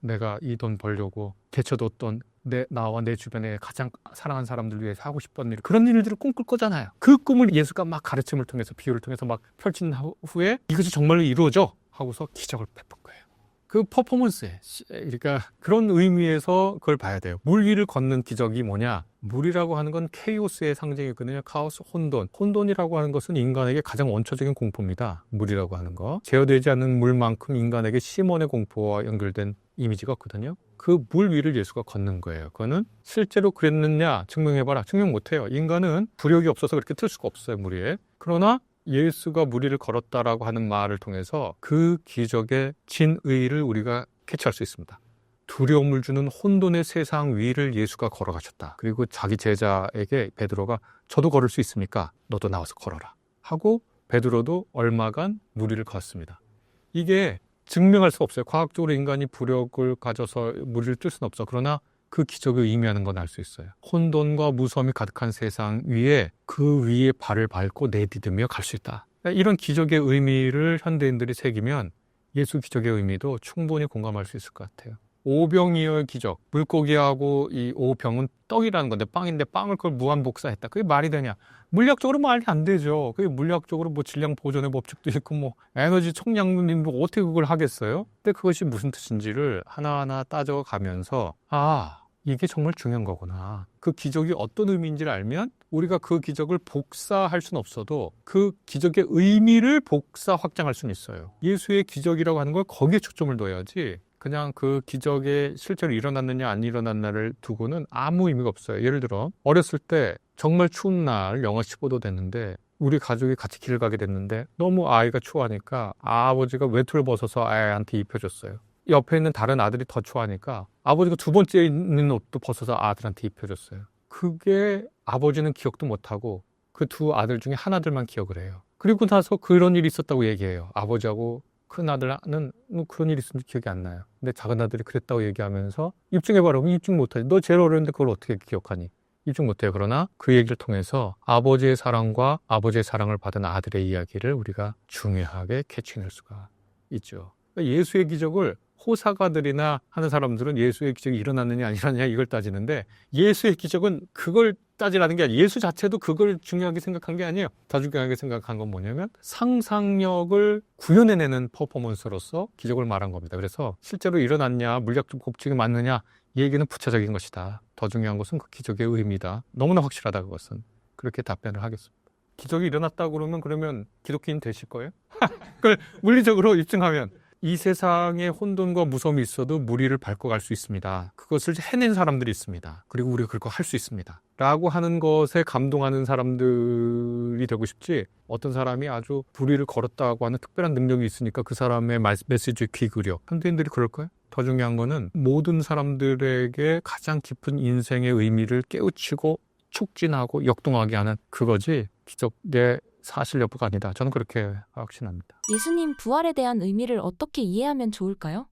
내가 이 돈 벌려고 제쳐뒀던 나와 내 주변에 가장 사랑하는 사람들 위해서 하고 싶던 일, 그런 일들을 꿈꿀 거잖아요. 그 꿈을 예수가 막 가르침을 통해서, 비유를 통해서 막 펼친 후에 이것이 정말로 이루어져 하고서 기적을 베푼 거예요. 그 퍼포먼스에, 그러니까 그런 의미에서 그걸 봐야 돼요. 물 위를 걷는 기적이 뭐냐? 물이라고 하는 건 케이오스의 상징이거든요. 카오스, 혼돈. 혼돈이라고 하는 것은 인간에게 가장 원초적인 공포입니다. 물이라고 하는 거. 제어되지 않는 물만큼 인간에게 시몬의 공포와 연결된 이미지가 없거든요. 그 물 위를 예수가 걷는 거예요. 그거는 실제로 그랬느냐 증명해봐라. 증명 못해요. 인간은 부력이 없어서 그렇게 틀 수가 없어요, 물 위에. 그러나 예수가 물 위를 걸었다라고 하는 말을 통해서 그 기적의 진의를 우리가 캐치할 수 있습니다. 두려움을 주는 혼돈의 세상 위를 예수가 걸어가셨다. 그리고 자기 제자에게 베드로가 저도 걸을 수 있습니까? 너도 나와서 걸어라 하고 베드로도 얼마간 무리를 걷습니다. 이게 증명할 수 없어요. 과학적으로 인간이 부력을 가져서 무리를 뜰 수는 없어. 그러나 그 기적을 의미하는 건 알 수 있어요. 혼돈과 무서움이 가득한 세상 위에 그 위에 발을 밟고 내디디며 갈 수 있다. 이런 기적의 의미를 현대인들이 새기면 예수 기적의 의미도 충분히 공감할 수 있을 것 같아요. 오병이어의 기적, 물고기하고 이 오병은 떡이라는 건데 빵인데 빵을 그걸 무한복사했다. 그게 말이 되냐? 물리학적으로 말이 안 되죠. 그게 물리학적으로 뭐 질량 보존의 법칙도 있고 뭐 에너지 총량론인도 어떻게 그걸 하겠어요? 근데 그것이 무슨 뜻인지를 하나하나 따져가면서 이게 정말 중요한 거구나. 그 기적이 어떤 의미인지를 알면 우리가 그 기적을 복사할 수는 없어도 그 기적의 의미를 복사 확장할 수는 있어요. 예수의 기적이라고 하는 걸 거기에 초점을 둬야지 그냥 그 기적이 실제로 일어났느냐 안 일어났느냐를 두고는 아무 의미가 없어요. 예를 들어 어렸을 때 정말 추운 날 영하 15도 됐는데 우리 가족이 같이 길을 가게 됐는데 너무 아이가 추워하니까 아버지가 외투를 벗어서 아이한테 입혀줬어요. 옆에 있는 다른 아들이 더 추워하니까 아버지가 두 번째 있는 옷도 벗어서 아들한테 입혀줬어요. 그게 아버지는 기억도 못하고 그 두 아들 중에 하나들만 기억을 해요. 그리고 나서 그런 일이 있었다고 얘기해요. 아버지하고 큰 아들은 그런 일이 있었는지 기억이 안 나요. 근데 작은 아들이 그랬다고 얘기하면서 입증해봐라. 입증 못하지. 너 제일 어렸는데 그걸 어떻게 기억하니? 입증 못해요. 그러나 그 얘기를 통해서 아버지의 사랑과 아버지의 사랑을 받은 아들의 이야기를 우리가 중요하게 캐치해낼 수가 있죠. 그러니까 예수의 기적을 호사가들이나 하는 사람들은 예수의 기적이 일어났느냐 안 일어났느냐 이걸 따지는데 예수의 기적은 그걸 따지라는 게 아니에요. 예수 자체도 그걸 중요하게 생각한 게 아니에요. 더 중요하게 생각한 건 뭐냐면 상상력을 구현해내는 퍼포먼스로서 기적을 말한 겁니다. 그래서 실제로 일어났냐 물리학적 법칙이 맞느냐 이 얘기는 부차적인 것이다. 더 중요한 것은 그 기적의 의미다. 너무나 확실하다 그것은. 그렇게 답변을 하겠습니다. 기적이 일어났다고 그러면 기독교인 되실 거예요? 그걸 물리적으로 입증하면 이 세상에 혼돈과 무서움이 있어도 무리를 밟고 갈 수 있습니다. 그것을 해낸 사람들이 있습니다. 그리고 우리가 그걸 할 수 있습니다. 라고 하는 것에 감동하는 사람들이 되고 싶지 어떤 사람이 아주 무리를 걸었다고 하는 특별한 능력이 있으니까 그 사람의 메시지에 귀 기울여. 현대인들이 그럴까요? 더 중요한 거는 모든 사람들에게 가장 깊은 인생의 의미를 깨우치고 촉진하고 역동하게 하는 그거지 기적의 사실 여부가 아니다. 저는 그렇게 확신합니다. 예수님 부활에 대한 의미를 어떻게 이해하면 좋을까요?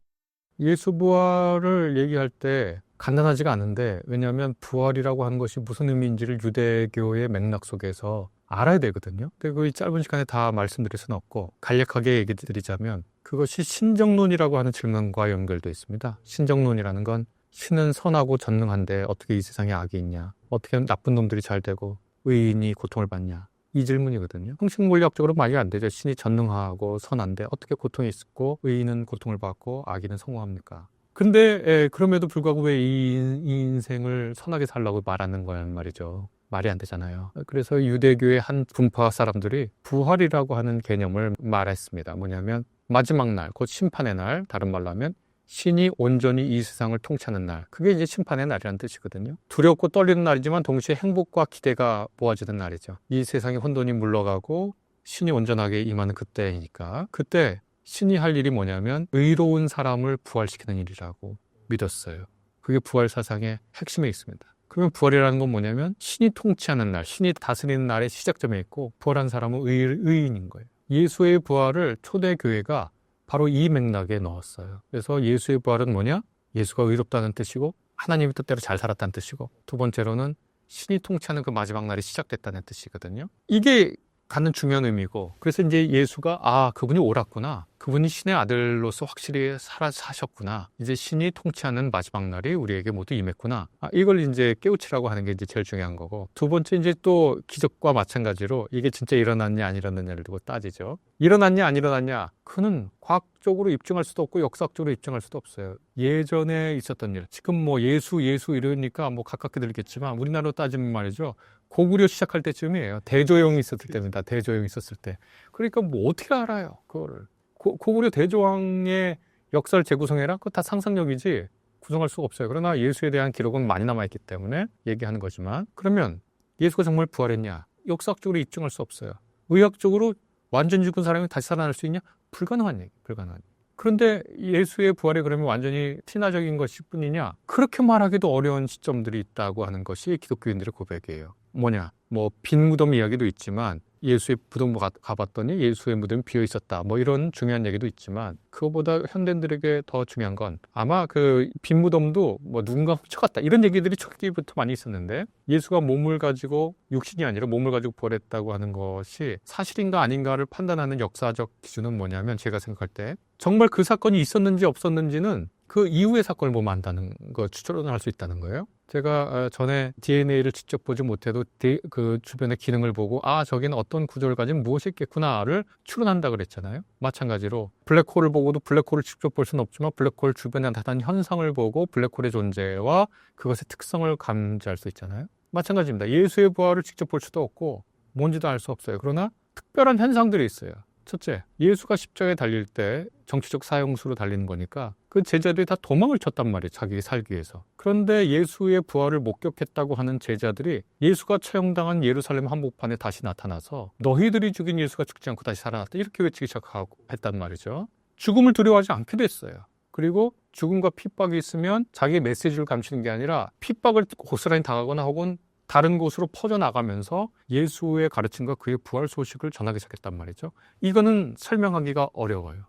예수 부활을 얘기할 때 간단하지가 않은데 왜냐하면 부활이라고 하는 것이 무슨 의미인지를 유대교의 맥락 속에서 알아야 되거든요. 근데 그 짧은 시간에 다 말씀드릴 수는 없고 간략하게 얘기 드리자면 그것이 신정론이라고 하는 질문과 연결되어 있습니다. 신정론이라는 건 신은 선하고 전능한데 어떻게 이 세상에 악이 있냐? 어떻게 나쁜 놈들이 잘 되고 의인이 고통을 받냐? 이 질문이거든요. 형식물리학적으로 말이 안 되죠. 신이 전능하고 선한데 어떻게 고통이 있고 의인은 고통을 받고 악인은 성공합니까? 근데 그럼에도 불구하고 왜 이 인생을 선하게 살라고 말하는 거란 말이죠. 말이 안 되잖아요. 그래서 유대교의 한 분파 사람들이 부활이라고 하는 개념을 말했습니다. 뭐냐면 마지막 날, 곧 심판의 날, 다른 말로 하면 신이 온전히 이 세상을 통치하는 날. 그게 이제 심판의 날이라는 뜻이거든요. 두렵고 떨리는 날이지만 동시에 행복과 기대가 모아지는 날이죠. 이 세상의 혼돈이 물러가고 신이 온전하게 임하는 그때이니까. 그때 신이 할 일이 뭐냐면 의로운 사람을 부활시키는 일이라고 믿었어요. 그게 부활 사상의 핵심에 있습니다. 그러면 부활이라는 건 뭐냐면 신이 통치하는 날, 신이 다스리는 날의 시작점에 있고 부활한 사람은 의인인 거예요. 예수의 부활을 초대교회가 바로 이 맥락에 넣었어요. 그래서 예수의 부활은 뭐냐? 예수가 의롭다는 뜻이고 하나님의 뜻대로 잘 살았다는 뜻이고 두 번째로는 신이 통치하는 그 마지막 날이 시작됐다는 뜻이거든요. 이게 갖는 중요한 의미고 그래서 이제 예수가 그분이 옳았구나. 그분이 신의 아들로서 확실히 사셨구나. 이제 신이 통치하는 마지막 날이 우리에게 모두 임했구나. 이걸 이제 깨우치라고 하는 게 이제 제일 중요한 거고 두 번째 이제 또 기적과 마찬가지로 이게 진짜 일어났냐 안 일어났냐를 두고 따지죠. 일어났냐 안 일어났냐 그는 과학적으로 입증할 수도 없고 역사적으로 입증할 수도 없어요. 예전에 있었던 일 지금 뭐 예수 이러니까 뭐 가깝게 들겠지만 우리나라로 따지면 말이죠. 고구려 시작할 때쯤이에요. 대조영이 있었을 때입니다. 대조영이 있었을 때. 그러니까 뭐 어떻게 알아요 그거를. 고구려 대조왕의 역사를 재구성해라? 그거 다 상상력이지 구성할 수가 없어요. 그러나 예수에 대한 기록은 많이 남아있기 때문에 얘기하는 거지만 그러면 예수가 정말 부활했냐? 역사학적으로 입증할 수 없어요. 의학적으로 완전 죽은 사람이 다시 살아날 수 있냐? 불가능한 얘기. 불가능한 얘기. 그런데 예수의 부활이 그러면 완전히 신화적인 것일 뿐이냐? 그렇게 말하기도 어려운 시점들이 있다고 하는 것이 기독교인들의 고백이에요. 뭐냐? 뭐 빈 무덤 이야기도 있지만 예수의 무덤 가봤더니 예수의 무덤이 비어 있었다. 뭐 이런 중요한 얘기도 있지만 그거보다 현대인들에게 더 중요한 건 아마 그 빈 무덤도 뭐 누군가 훔쳐갔다. 이런 얘기들이 초기부터 많이 있었는데 예수가 몸을 가지고 육신이 아니라 몸을 가지고 부활했다고 하는 것이 사실인가 아닌가를 판단하는 역사적 기준은 뭐냐면 제가 생각할 때 정말 그 사건이 있었는지 없었는지는 그 이후의 사건을 보면 안다는 거 추론할 수 있다는 거예요. 제가 전에 DNA를 직접 보지 못해도 그 주변의 기능을 보고 저기는 어떤 구조를 가진 무엇이 있겠구나를 추론한다 그랬잖아요. 마찬가지로 블랙홀을 보고도 블랙홀을 직접 볼 수는 없지만 블랙홀 주변에 나타나는 현상을 보고 블랙홀의 존재와 그것의 특성을 감지할 수 있잖아요. 마찬가지입니다. 예수의 부활을 직접 볼 수도 없고 뭔지도 알 수 없어요. 그러나 특별한 현상들이 있어요. 첫째, 예수가 십자가에 달릴 때 정치적 사형수로 달리는 거니까 그 제자들이 다 도망을 쳤단 말이에요. 자기 살기 위해서. 그런데 예수의 부활을 목격했다고 하는 제자들이 예수가 처형당한 예루살렘 한복판에 다시 나타나서 너희들이 죽인 예수가 죽지 않고 다시 살아났다. 이렇게 외치기 시작하고 했단 말이죠. 죽음을 두려워하지 않게 됐어요. 그리고 죽음과 핍박이 있으면 자기의 메시지를 감추는 게 아니라 핍박을 고스란히 당하거나 혹은 다른 곳으로 퍼져나가면서 예수의 가르침과 그의 부활 소식을 전하기 시작했단 말이죠. 이거는 설명하기가 어려워요.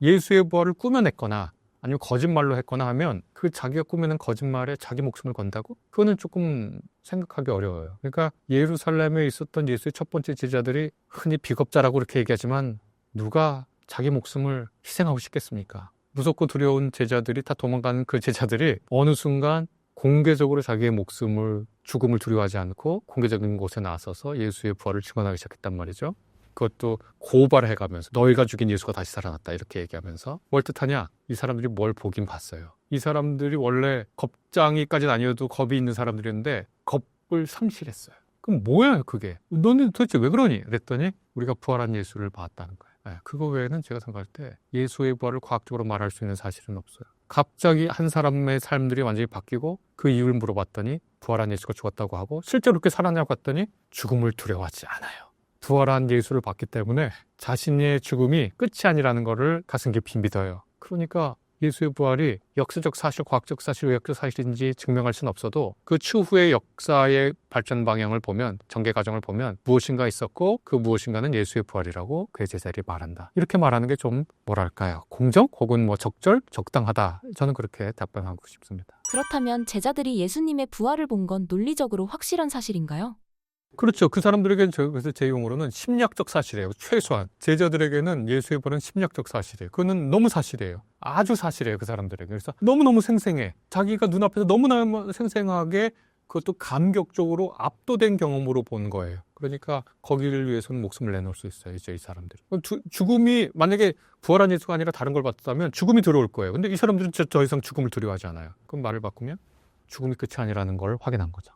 예수의 부활을 꾸며냈거나 아니면 거짓말로 했거나 하면 그 자기가 꾸며낸 거짓말에 자기 목숨을 건다고? 그거는 조금 생각하기 어려워요. 그러니까 예루살렘에 있었던 예수의 첫 번째 제자들이 흔히 비겁자라고 그렇게 얘기하지만 누가 자기 목숨을 희생하고 싶겠습니까? 무섭고 두려운 제자들이 다 도망가는 그 제자들이 어느 순간 공개적으로 자기의 죽음을 두려워하지 않고 공개적인 곳에 나서서 예수의 부활을 증언하기 시작했단 말이죠. 그것도 고발해가면서 너희가 죽인 예수가 다시 살아났다 이렇게 얘기하면서 뭘 뜻하냐? 이 사람들이 뭘 보긴 봤어요. 이 사람들이 원래 겁장이까지는 아니어도 겁이 있는 사람들이었는데 겁을 상실했어요. 그럼 뭐야 그게? 너는 도대체 왜 그러니? 그랬더니 우리가 부활한 예수를 봤다는 거예요. 그거 외에는 제가 생각할 때 예수의 부활을 과학적으로 말할 수 있는 사실은 없어요. 갑자기 한 사람의 삶들이 완전히 바뀌고 그 이유를 물어봤더니 부활한 예수가 죽었다고 하고 실제로 그렇게 살았냐고 했더니 죽음을 두려워하지 않아요. 부활한 예수를 봤기 때문에 자신의 죽음이 끝이 아니라는 것을 가슴 깊이 믿어요. 그러니까 예수의 부활이 역사적 사실, 과학적 사실, 외역적 사실인지 증명할 수는 없어도 그 추후의 역사의 발전 방향을 보면, 전개 과정을 보면 무엇인가 있었고 그 무엇인가는 예수의 부활이라고 그의 제자들이 말한다. 이렇게 말하는 게 좀 뭐랄까요? 공정 혹은 뭐 적당하다. 저는 그렇게 답변하고 싶습니다. 그렇다면 제자들이 예수님의 부활을 본 건 논리적으로 확실한 사실인가요? 그렇죠. 그 사람들에게는 그래서 제 용어로는 심리학적 사실이에요. 최소한. 제자들에게는 예수의 부활은 심리학적 사실이에요. 그거는 너무 사실이에요. 아주 사실이에요. 그 사람들에게. 그래서 너무너무 생생해. 자기가 눈앞에서 너무나 생생하게 그것도 감격적으로 압도된 경험으로 본 거예요. 그러니까 거기를 위해서는 목숨을 내놓을 수 있어요. 이제 이 사람들이. 죽음이 만약에 부활한 예수가 아니라 다른 걸 봤다면 죽음이 두려울 거예요. 근데 이 사람들은 더 이상 죽음을 두려워하지 않아요. 그럼 말을 바꾸면 죽음이 끝이 아니라는 걸 확인한 거죠.